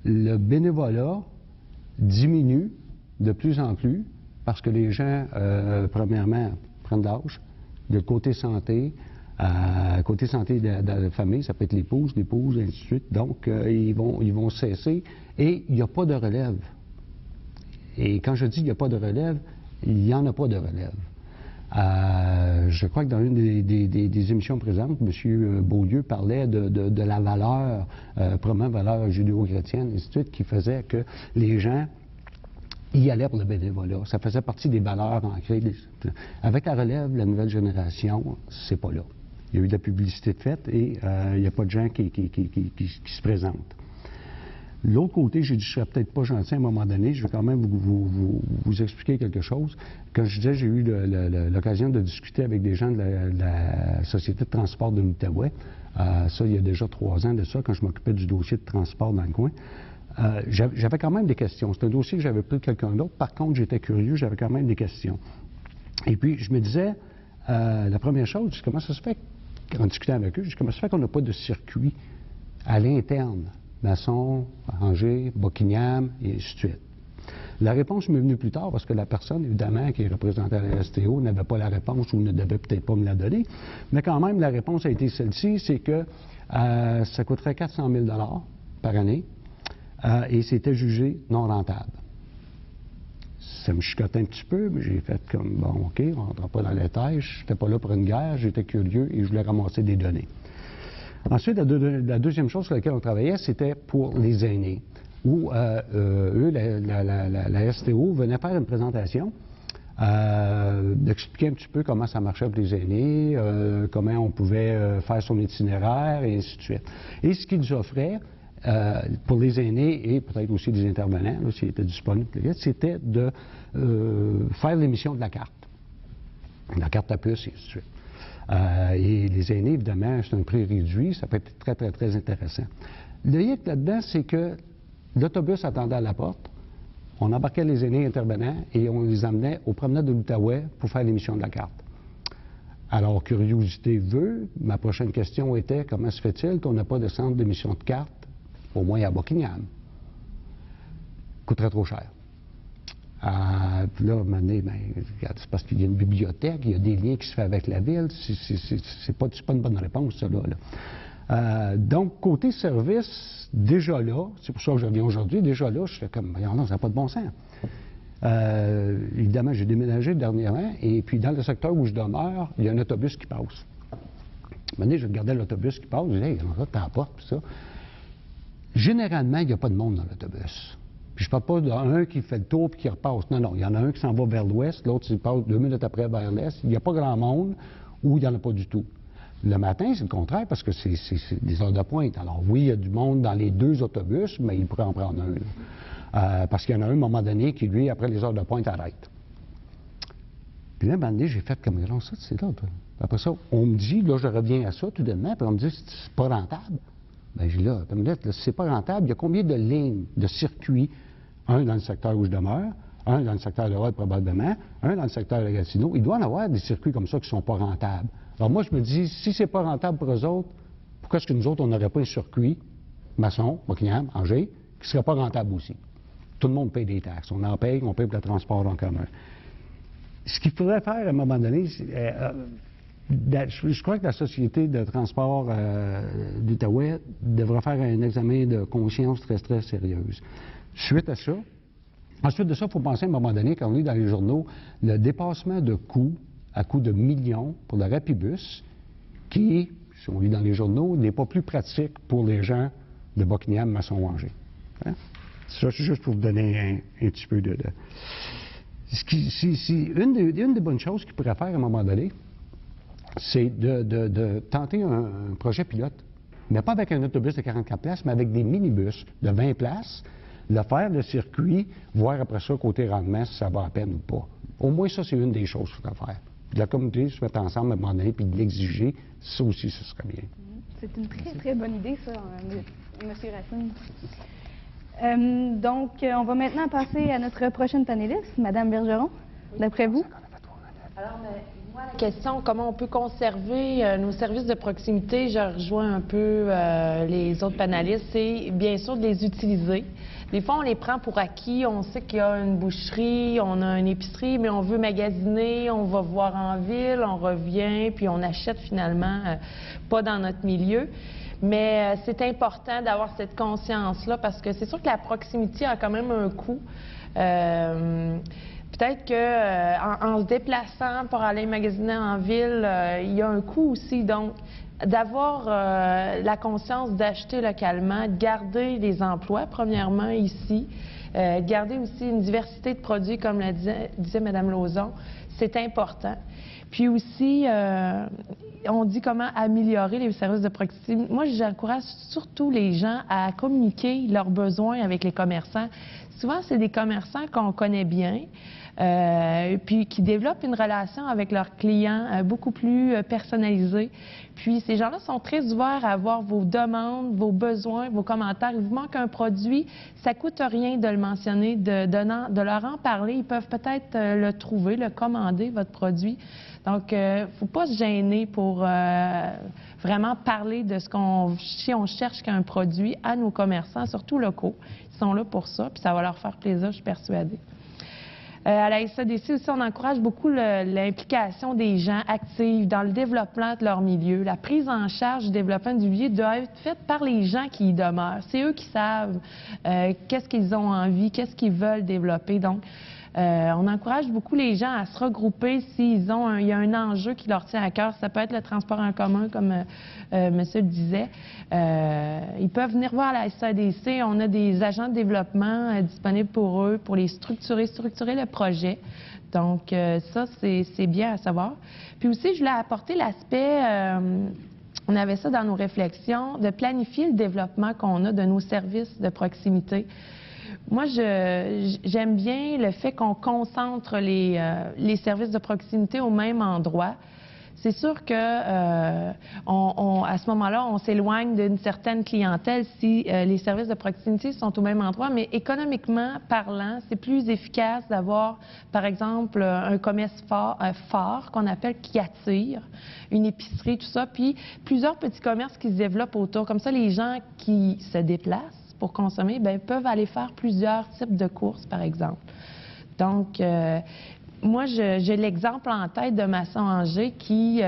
le bénévolat diminue de plus en plus parce que les gens, premièrement, prennent de l'âge. De côté santé, de la famille, ça peut être l'épouse, ainsi de suite. Donc, ils vont cesser et il n'y a pas de relève. Et quand je dis qu'il n'y a pas de relève, il n'y en a pas de relève. Je crois que dans une des émissions présentes, M. Beaulieu parlait de la valeur, probablement valeur judéo-chrétienne, et ainsi de suite, qui faisait que les gens y allaient pour le bénévolat. Ça faisait partie des valeurs ancrées. Avec la relève, la nouvelle génération, c'est pas là. Il y a eu de la publicité de faite et il n'y a pas de gens qui se présentent. L'autre côté, j'ai dit, je ne serais peut-être pas gentil à un moment donné, je vais quand même vous expliquer quelque chose. Quand je disais, j'ai eu l'occasion de discuter avec des gens de la Société de transport de l'Outaouais. Ça, il y a déjà 3 ans de ça, quand je m'occupais du dossier de transport dans le coin. J'avais quand même des questions. C'est un dossier que j'avais pris de quelqu'un d'autre. Par contre, j'étais curieux, j'avais quand même des questions. Et puis, je me disais, la première chose, comment ça se fait, en discutant avec eux, comment ça se fait qu'on n'a pas de circuit à l'interne? Masson, Angers, Buckingham, et ainsi de suite. La réponse m'est venue plus tard parce que la personne, évidemment, qui est représentée à la STO n'avait pas la réponse ou ne devait peut-être pas me la donner. Mais quand même, la réponse a été celle-ci, c'est que ça coûterait 400 000 $ par année et c'était jugé non rentable. Ça me chicotait un petit peu, mais j'ai fait comme, bon, OK, on ne rentre pas dans les détails, je n'étais pas là pour une guerre, j'étais curieux et je voulais ramasser des données. Ensuite, la deuxième chose sur laquelle on travaillait, c'était pour les aînés, où eux, la STO, venait faire une présentation, d'expliquer un petit peu comment ça marchait pour les aînés, comment on pouvait faire son itinéraire, et ainsi de suite. Et ce qu'ils offraient, pour les aînés et peut-être aussi des intervenants, là, s'ils étaient disponibles, c'était de faire l'émission de la carte à puce, et ainsi de suite. Et les aînés, évidemment, c'est un prix réduit, ça peut être très, très, très intéressant. Le hic là-dedans, c'est que l'autobus attendait à la porte, on embarquait les aînés intervenants et on les emmenait aux promenades de l'Outaouais pour faire l'émission de la carte. Alors, curiosité veut, ma prochaine question était, comment se fait-il qu'on n'a pas de centre d'émission de cartes, au moins à Buckingham? Coûterait trop cher. Puis là, à un moment donné, c'est parce qu'il y a une bibliothèque, il y a des liens qui se font avec la ville, c'est pas une bonne réponse, ça, là. Donc, côté service, déjà là, c'est pour ça que je reviens aujourd'hui, déjà là, je fais comme, non, ça n'a pas de bon sens. Évidemment, j'ai déménagé dernièrement, et puis dans le secteur où je demeure, il y a un autobus qui passe. À un moment donné, je regardais l'autobus qui passe, je disais, hey, t'as la porte, puis ça. Généralement, il n'y a pas de monde dans l'autobus. Puis je ne parle pas d'un qui fait le tour puis qui repasse. Non, non, il y en a un qui s'en va vers l'ouest, l'autre il passe 2 minutes après vers l'est. Il n'y a pas grand monde ou il n'y en a pas du tout. Le matin, c'est le contraire parce que c'est des heures de pointe. Alors oui, il y a du monde dans les 2 autobus, mais il pourrait en prendre un. Parce qu'il y en a un, à un moment donné, qui, lui, après les heures de pointe, arrête. Puis là, à un moment donné, j'ai fait comme, non, ça, c'est là. Après ça, on me dit, là, je reviens à ça tout de même, puis on me dit, c'est pas rentable. Bien, je dis là, c'est pas rentable. Il y a combien de lignes, de circuits? Un dans le secteur où je demeure, un dans le secteur de Rhodes probablement, un dans le secteur de Gatineau. Il doit en avoir des circuits comme ça qui ne sont pas rentables. Alors moi, je me dis, si c'est pas rentable pour eux autres, pourquoi est-ce que nous autres, on n'aurait pas un circuit, Masson, Buckingham, Angers, qui ne serait pas rentable aussi? Tout le monde paye des taxes. On en paye, on paye pour le transport en commun. Ce qu'il faudrait faire à un moment donné, je crois que la Société de transport d'Outaouais devrait faire un examen de conscience très, très sérieuse. Suite à ça, ensuite de ça, il faut penser à un moment donné, quand on lit dans les journaux, le dépassement de coûts à coût de millions pour le Rapibus, qui, si on lit dans les journaux, n'est pas plus pratique pour les gens de Buckingham, Masson, Angers. Hein? Ça, c'est juste pour vous donner un petit peu de... Une des bonnes choses qu'il pourrait faire à un moment donné, c'est de tenter un projet pilote, mais pas avec un autobus de 44 places, mais avec des minibus de 20 places, le faire, le circuit, voir après ça, côté rendement, si ça va à peine ou pas. Au moins, ça, c'est une des choses qu'il faudrait faire. De la communauté se mettre ensemble à un moment donné, puis de l'exiger, ça aussi, ce serait bien. C'est une très, très bonne idée, ça, M. Racine. Donc, on va maintenant passer à notre prochaine panéliste, Mme Bergeron, d'après vous. Alors, moi, la question, comment on peut conserver nos services de proximité, je rejoins un peu les autres panélistes, c'est bien sûr de les utiliser. Des fois, on les prend pour acquis, on sait qu'il y a une boucherie, on a une épicerie, mais on veut magasiner, on va voir en ville, on revient, puis on achète finalement pas dans notre milieu. Mais c'est important d'avoir cette conscience-là parce que c'est sûr que la proximité a quand même un coût. Peut-être qu'en se déplaçant pour aller magasiner en ville, il y a un coût aussi. Donc, d'avoir la conscience d'acheter localement, de garder les emplois, premièrement, ici, garder aussi une diversité de produits, comme le disait Mme Lauzon, c'est important. Puis aussi, on dit comment améliorer les services de proximité. Moi, j'encourage surtout les gens à communiquer leurs besoins avec les commerçants. Souvent, c'est des commerçants qu'on connaît bien, puis qui développent une relation avec leurs clients beaucoup plus personnalisée. Puis ces gens-là sont très ouverts à avoir vos demandes, vos besoins, vos commentaires. Il vous manque un produit, ça ne coûte rien de le mentionner, de leur en parler. Ils peuvent peut-être le trouver, le commander, votre produit. Donc, il ne faut pas se gêner pour vraiment parler de si on cherche un produit à nos commerçants, surtout locaux. Ils sont là pour ça, puis ça va leur faire plaisir, je suis persuadée. À la SADC aussi, on encourage beaucoup l'implication des gens actifs dans le développement de leur milieu. La prise en charge du développement du milieu doit être faite par les gens qui y demeurent. C'est eux qui savent qu'est-ce qu'ils ont envie, qu'est-ce qu'ils veulent développer. Donc, on encourage beaucoup les gens à se regrouper s'il y a un enjeu qui leur tient à cœur. Ça peut être le transport en commun, comme monsieur le disait. Ils peuvent venir voir la SADC. On a des agents de développement disponibles pour eux, pour les structurer le projet. Donc, ça, c'est bien à savoir. Puis aussi, je voulais apporter l'aspect... on avait ça dans nos réflexions, de planifier le développement qu'on a de nos services de proximité. Moi, j'aime bien le fait qu'on concentre les services de proximité au même endroit. C'est sûr que à ce moment-là, on s'éloigne d'une certaine clientèle si les services de proximité sont au même endroit, mais économiquement parlant, c'est plus efficace d'avoir, par exemple, un commerce fort qu'on appelle qui attire, une épicerie, tout ça, puis plusieurs petits commerces qui se développent autour. Comme ça, les gens qui se déplacent pour consommer, bien, peuvent aller faire plusieurs types de courses, par exemple. Donc, moi, j'ai l'exemple en tête de Masson-Angers qui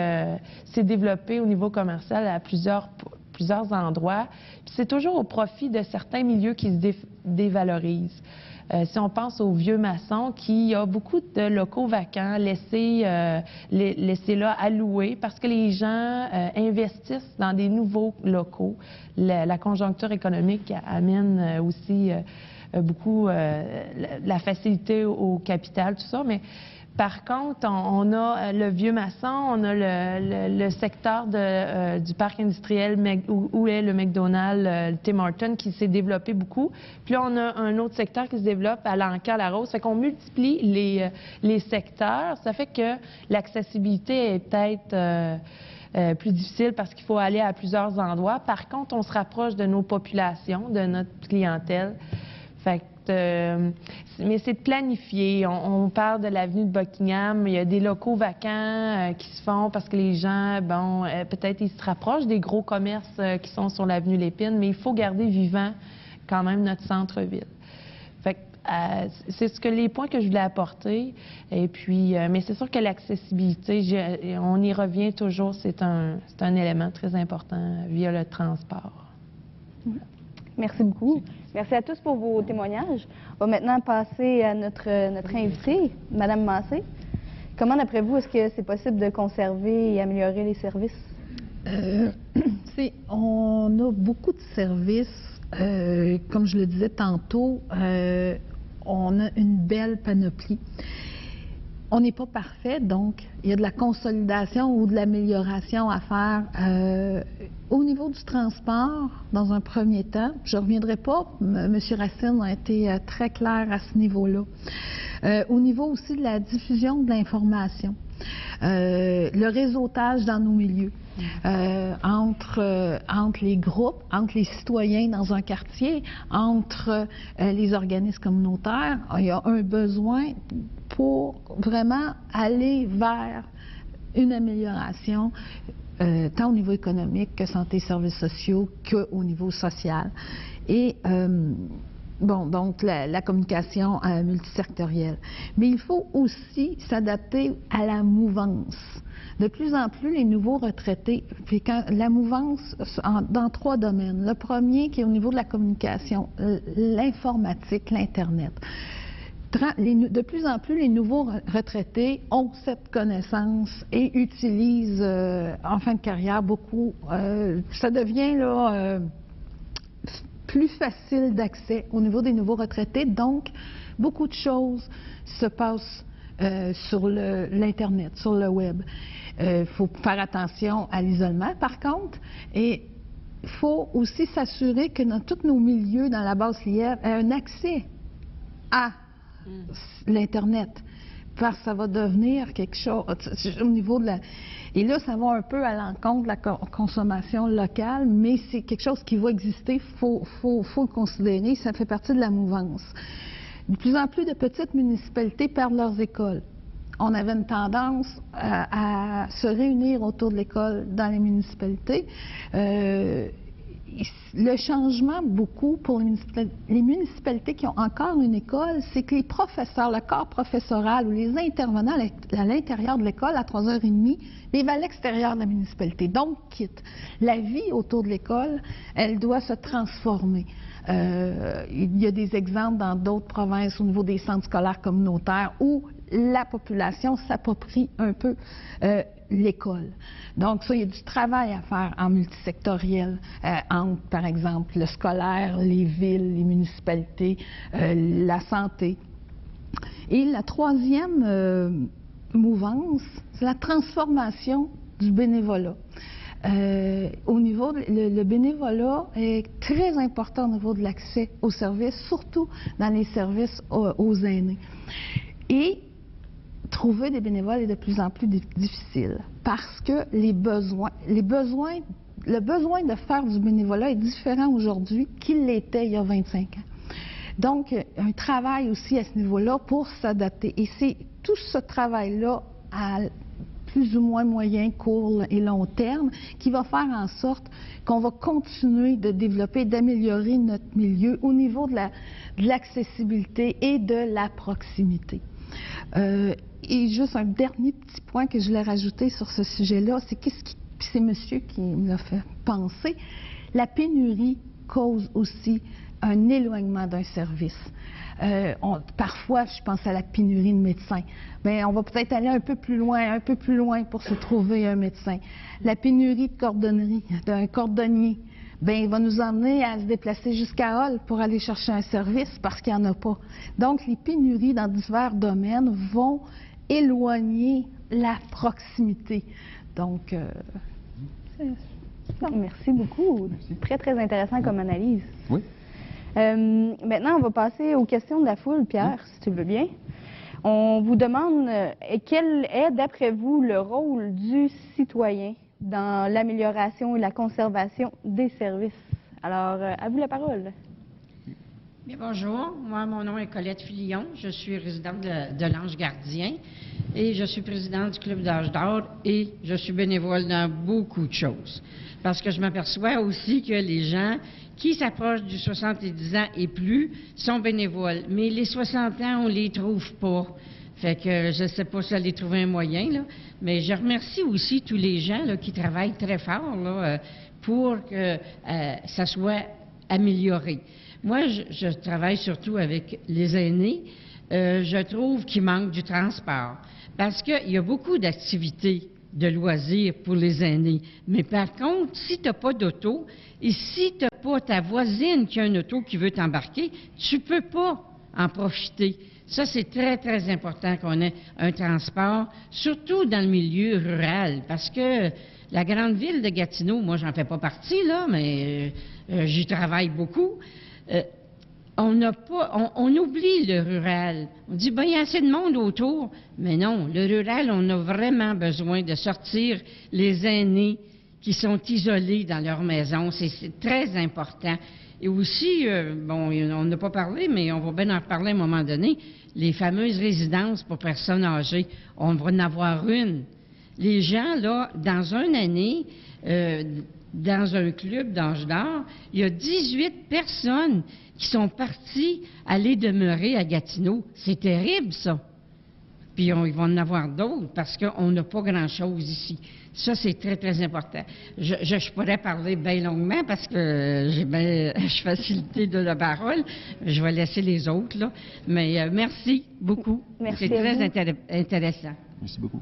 s'est développé au niveau commercial à plusieurs endroits. C'est toujours au profit de certains milieux qui se dévalorisent. Si on pense au Vieux Maçon, qui a beaucoup de locaux vacants laissés là à louer parce que les gens investissent dans des nouveaux locaux. La conjoncture économique amène aussi beaucoup la facilité au capital, tout ça, mais par contre, on a le Vieux Maçon, on a le secteur du parc industriel où est le McDonald's, le Tim Hortons qui s'est développé beaucoup. Puis là, on a un autre secteur qui se développe à l'Ancan-la-Rose. Ça fait qu'on multiplie les secteurs. Ça fait que l'accessibilité est peut-être plus difficile parce qu'il faut aller à plusieurs endroits. Par contre, on se rapproche de nos populations, de notre clientèle. Fait que, mais c'est de planifier. On parle de l'avenue de Buckingham. Il y a des locaux vacants qui se font parce que les gens, bon, peut-être ils se rapprochent des gros commerces qui sont sur l'avenue Lépine, mais il faut garder vivant quand même notre centre-ville. Fait que, c'est les points que je voulais apporter. Et puis, mais c'est sûr que l'accessibilité, on y revient toujours, c'est un élément très important via le transport. Merci beaucoup. Merci à tous pour vos témoignages. On va maintenant passer à notre invitée, Mme Massé. Comment, d'après vous, est-ce que c'est possible de conserver et améliorer les services? On a beaucoup de services. Comme je le disais tantôt, on a une belle panoplie. On n'est pas parfait, donc il y a de la consolidation ou de l'amélioration à faire. Au niveau du transport, dans un premier temps, je ne reviendrai pas, M. Racine a été très clair à ce niveau-là. Au niveau aussi de la diffusion de l'information, le réseautage dans nos milieux, entre les groupes, entre les citoyens dans un quartier, entre les organismes communautaires, il y a un besoin pour vraiment aller vers une amélioration, tant au niveau économique que santé et services sociaux, qu'au niveau social. Et bon, donc la communication multisectorielle. Mais il faut aussi s'adapter à la mouvance. De plus en plus, les nouveaux retraités, puis la mouvance dans 3 domaines. Le premier qui est au niveau de la communication, l'informatique, l'Internet. De plus en plus, les nouveaux retraités ont cette connaissance et utilisent en fin de carrière beaucoup. Ça devient là, plus facile d'accès au niveau des nouveaux retraités. Donc, beaucoup de choses se passent sur l'Internet, sur le web. Il faut faire attention à l'isolement, par contre, et il faut aussi s'assurer que dans tous nos milieux, dans la base Lièvre, il y a un accès à l'Internet, parce que ça va devenir quelque chose au niveau de la... Et là, ça va un peu à l'encontre de la consommation locale, mais c'est quelque chose qui va exister, il faut le considérer, ça fait partie de la mouvance. De plus en plus de petites municipalités perdent leurs écoles. On avait une tendance à se réunir autour de l'école dans les municipalités. Le changement beaucoup pour les municipalités qui ont encore une école, c'est que les professeurs, le corps professoral ou les intervenants à l'intérieur de l'école à 3h30 vivent à l'extérieur de la municipalité, donc quittent. La vie autour de l'école, elle doit se transformer. Il y a des exemples dans d'autres provinces au niveau des centres scolaires communautaires où la population s'approprie un peu l'école. Donc ça, il y a du travail à faire en multisectoriel entre, par exemple, le scolaire, les villes, les municipalités, la santé. Et la troisième mouvance, c'est la transformation du bénévolat. Au niveau, le bénévolat est très important au niveau de l'accès aux services, surtout dans les services aux aînés. Et trouver des bénévoles est de plus en plus difficile parce que le besoin de faire du bénévolat est différent aujourd'hui qu'il l'était il y a 25 ans. Donc, un travail aussi à ce niveau-là pour s'adapter. Et c'est tout ce travail-là à plus ou moins moyen, court et long terme qui va faire en sorte qu'on va continuer de développer, d'améliorer notre milieu au niveau de l'accessibilité et de la proximité. Et juste un dernier petit point que je voulais rajouter sur ce sujet-là, c'est c'est monsieur qui me l'a fait penser, la pénurie cause aussi un éloignement d'un service. Parfois, je pense à la pénurie de médecins, mais on va peut-être aller un peu plus loin pour se trouver un médecin. La pénurie de cordonnerie, d'un cordonnier, il va nous emmener à se déplacer jusqu'à Hall pour aller chercher un service parce qu'il n'y en a pas. Donc, les pénuries dans divers domaines vont éloigner la proximité. Donc, merci beaucoup. Très, très intéressant comme analyse. Oui. Maintenant, on va passer aux questions de la foule, Pierre, si tu veux bien. On vous demande quel est, d'après vous, le rôle du citoyen dans l'amélioration et la conservation des services. Alors, à vous la parole. Bien, bonjour, moi, mon nom est Colette Filion, je suis résidente de l'Ange Gardien et je suis présidente du Club d'Âge d'Or et je suis bénévole dans beaucoup de choses. Parce que je m'aperçois aussi que les gens qui s'approchent du 70 ans et plus sont bénévoles, mais les 60 ans, on les trouve pas. Fait que je ne sais pas si aller trouver un moyen, là, mais je remercie aussi tous les gens là, qui travaillent très fort là, pour que ça soit amélioré. Moi, je travaille surtout avec les aînés. Je trouve qu'il manque du transport parce qu'il y a beaucoup d'activités de loisirs pour les aînés. Mais par contre, si tu n'as pas d'auto et si tu n'as pas ta voisine qui a une auto qui veut t'embarquer, tu ne peux pas en profiter. Ça, c'est très, très important qu'on ait un transport, surtout dans le milieu rural, parce que la grande ville de Gatineau, moi, j'en fais pas partie, là, mais j'y travaille beaucoup. On oublie le rural. On dit, il y a assez de monde autour. Mais non, le rural, on a vraiment besoin de sortir les aînés qui sont isolés dans leur maison. C'est très important. Et aussi, on n'a pas parlé, mais on va bien en reparler à un moment donné, les fameuses résidences pour personnes âgées. On va en avoir une. Les gens, là, dans une année, dans un club d'Âge d'Or, il y a 18 personnes qui sont parties aller demeurer à Gatineau. C'est terrible, ça. Puis il va en avoir d'autres parce qu'on n'a pas grand-chose ici. Ça, c'est très, très important. Je pourrais parler bien longuement parce que je facilité de la parole. Je vais laisser les autres, là. Mais merci beaucoup. Merci. C'est très intéressant. Merci beaucoup.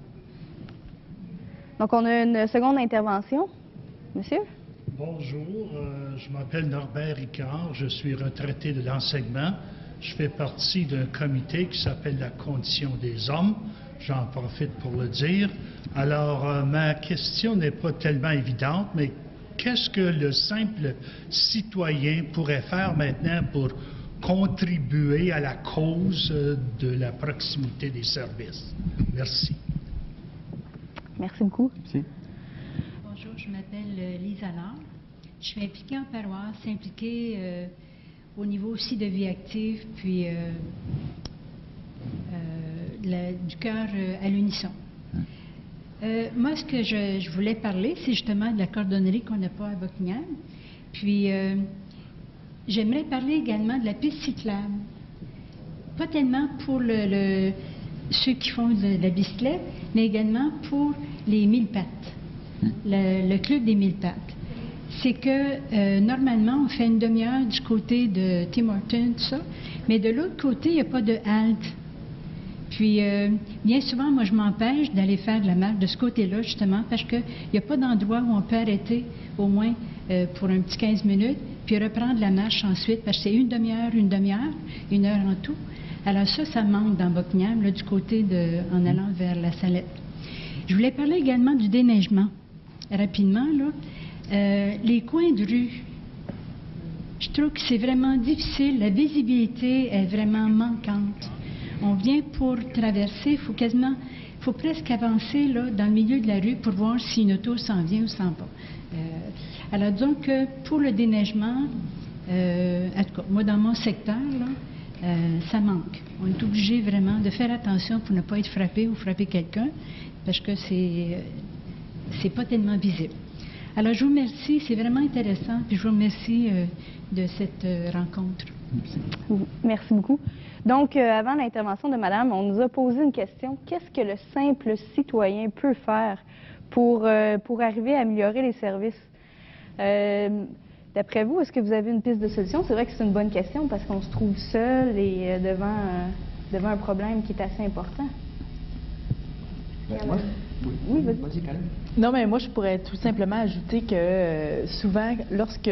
Donc, on a une seconde intervention. Monsieur? Bonjour, je m'appelle Norbert Ricard, je suis retraité de l'enseignement. Je fais partie d'un comité qui s'appelle la Condition des hommes. J'en profite pour le dire. Alors, ma question n'est pas tellement évidente, mais qu'est-ce que le simple citoyen pourrait faire maintenant pour contribuer à la cause de la proximité des services? Merci. Merci beaucoup. Merci. Bonjour, je m'appelle Lisa Laure. Je suis impliquée en paroisse, impliquée au niveau aussi de vie active, puis du cœur à l'unisson. Moi, ce que je voulais parler, c'est justement de la cordonnerie qu'on n'a pas à Buckingham. Puis, j'aimerais parler également de la piste cyclable. Pas tellement pour ceux qui font de la bicyclette, mais également pour les 1000 pattes. Le club des 1000 pattes. C'est que normalement, on fait une demi-heure du côté de Tim Hortons, tout ça, mais de l'autre côté, il n'y a pas de halte. Puis, bien souvent, moi, je m'empêche d'aller faire de la marche de ce côté-là, justement, parce qu'il n'y a pas d'endroit où on peut arrêter, au moins pour un petit 15 minutes, puis reprendre la marche ensuite, parce que c'est une demi-heure, une heure en tout. Alors ça manque dans Buckingham, là, du côté en allant vers la Salette. Je voulais parler également du déneigement. rapidement, là. Les coins de rue, je trouve que c'est vraiment difficile. La visibilité est vraiment manquante. On vient pour traverser, il faut presque avancer là, dans le milieu de la rue pour voir si une auto s'en vient ou s'en va. Alors, disons que pour le déneigement, en tout cas, moi, dans mon secteur, là, ça manque. On est obligé vraiment de faire attention pour ne pas être frappé ou frapper quelqu'un, parce que c'est pas tellement visible. Alors, je vous remercie, c'est vraiment intéressant, puis je vous remercie de cette rencontre. Merci beaucoup. Donc, avant l'intervention de Madame, on nous a posé une question. Qu'est-ce que le simple citoyen peut faire pour arriver à améliorer les services? D'après vous, est-ce que vous avez une piste de solution? C'est vrai que c'est une bonne question parce qu'on se trouve seul et devant un problème qui est assez important. Oui, vas-y, Karen. Non, mais moi, je pourrais tout simplement ajouter que souvent, lorsque...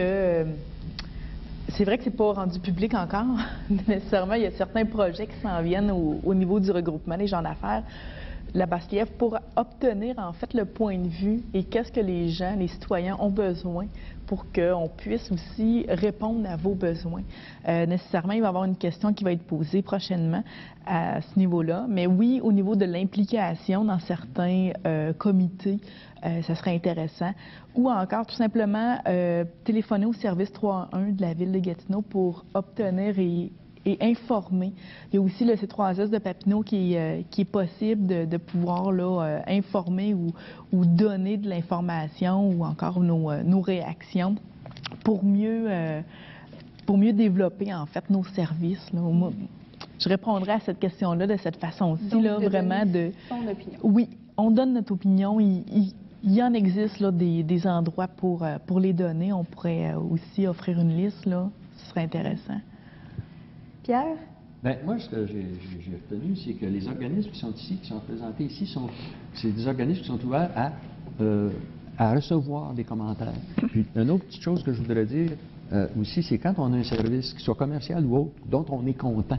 c'est vrai que c'est pas rendu public encore, nécessairement. Il y a certains projets qui s'en viennent au niveau du regroupement des gens d'affaires. La Basse-Lièvre pour obtenir en fait le point de vue et qu'est-ce que les gens, les citoyens ont besoin pour qu'on puisse aussi répondre à vos besoins. Nécessairement, il va y avoir une question qui va être posée prochainement à ce niveau-là. Mais oui, au niveau de l'implication dans certains comités, ça serait intéressant. Ou encore, tout simplement, téléphoner au service 311 de la ville de Gatineau pour obtenir et informer. Il y a aussi le C3S de Papineau qui est possible de pouvoir là, informer ou donner de l'information ou encore nos réactions pour mieux développer en fait nos services. Là. Moi, je répondrai à cette question-là de cette façon-ci, là, vraiment de... Son opinion. Oui, on donne notre opinion. Il y en existe là, des endroits pour les donner. On pourrait aussi offrir une liste, là. Ce serait intéressant. Pierre? Bien, moi, ce que j'ai retenu, c'est que les organismes qui sont ici, qui sont présentés ici, c'est des organismes qui sont ouverts à recevoir des commentaires. Puis, une autre petite chose que je voudrais dire aussi, c'est quand on a un service, qu'il soit commercial ou autre, dont on est content,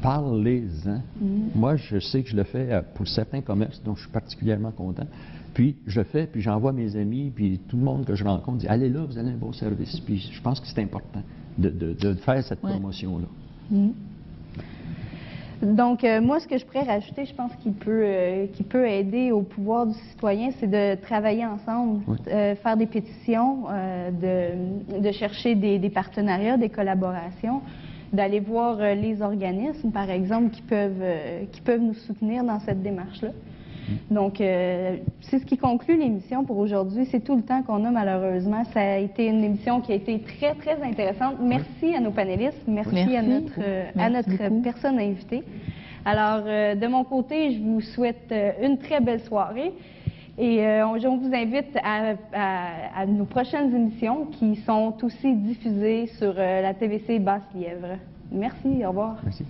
parlez-en. Moi, je sais que je le fais pour certains commerces dont je suis particulièrement content. Puis, je le fais, puis j'envoie mes amis, puis tout le monde que je rencontre dit « Allez là, vous avez un beau service. » Puis, je pense que c'est important de faire cette promotion-là. Donc, moi, ce que je pourrais rajouter, je pense qui peut aider au pouvoir du citoyen, c'est de travailler ensemble, faire des pétitions, de chercher des partenariats, des collaborations, d'aller voir les organismes, par exemple, qui peuvent nous soutenir dans cette démarche-là. Donc, c'est ce qui conclut l'émission pour aujourd'hui. C'est tout le temps qu'on a, malheureusement. Ça a été une émission qui a été très, très intéressante. Merci à nos panélistes. Merci à notre personne invitée. Alors, de mon côté, je vous souhaite une très belle soirée. Et on vous invite à nos prochaines émissions qui sont aussi diffusées sur la TVC Basse-Lièvre. Merci, au revoir. Merci.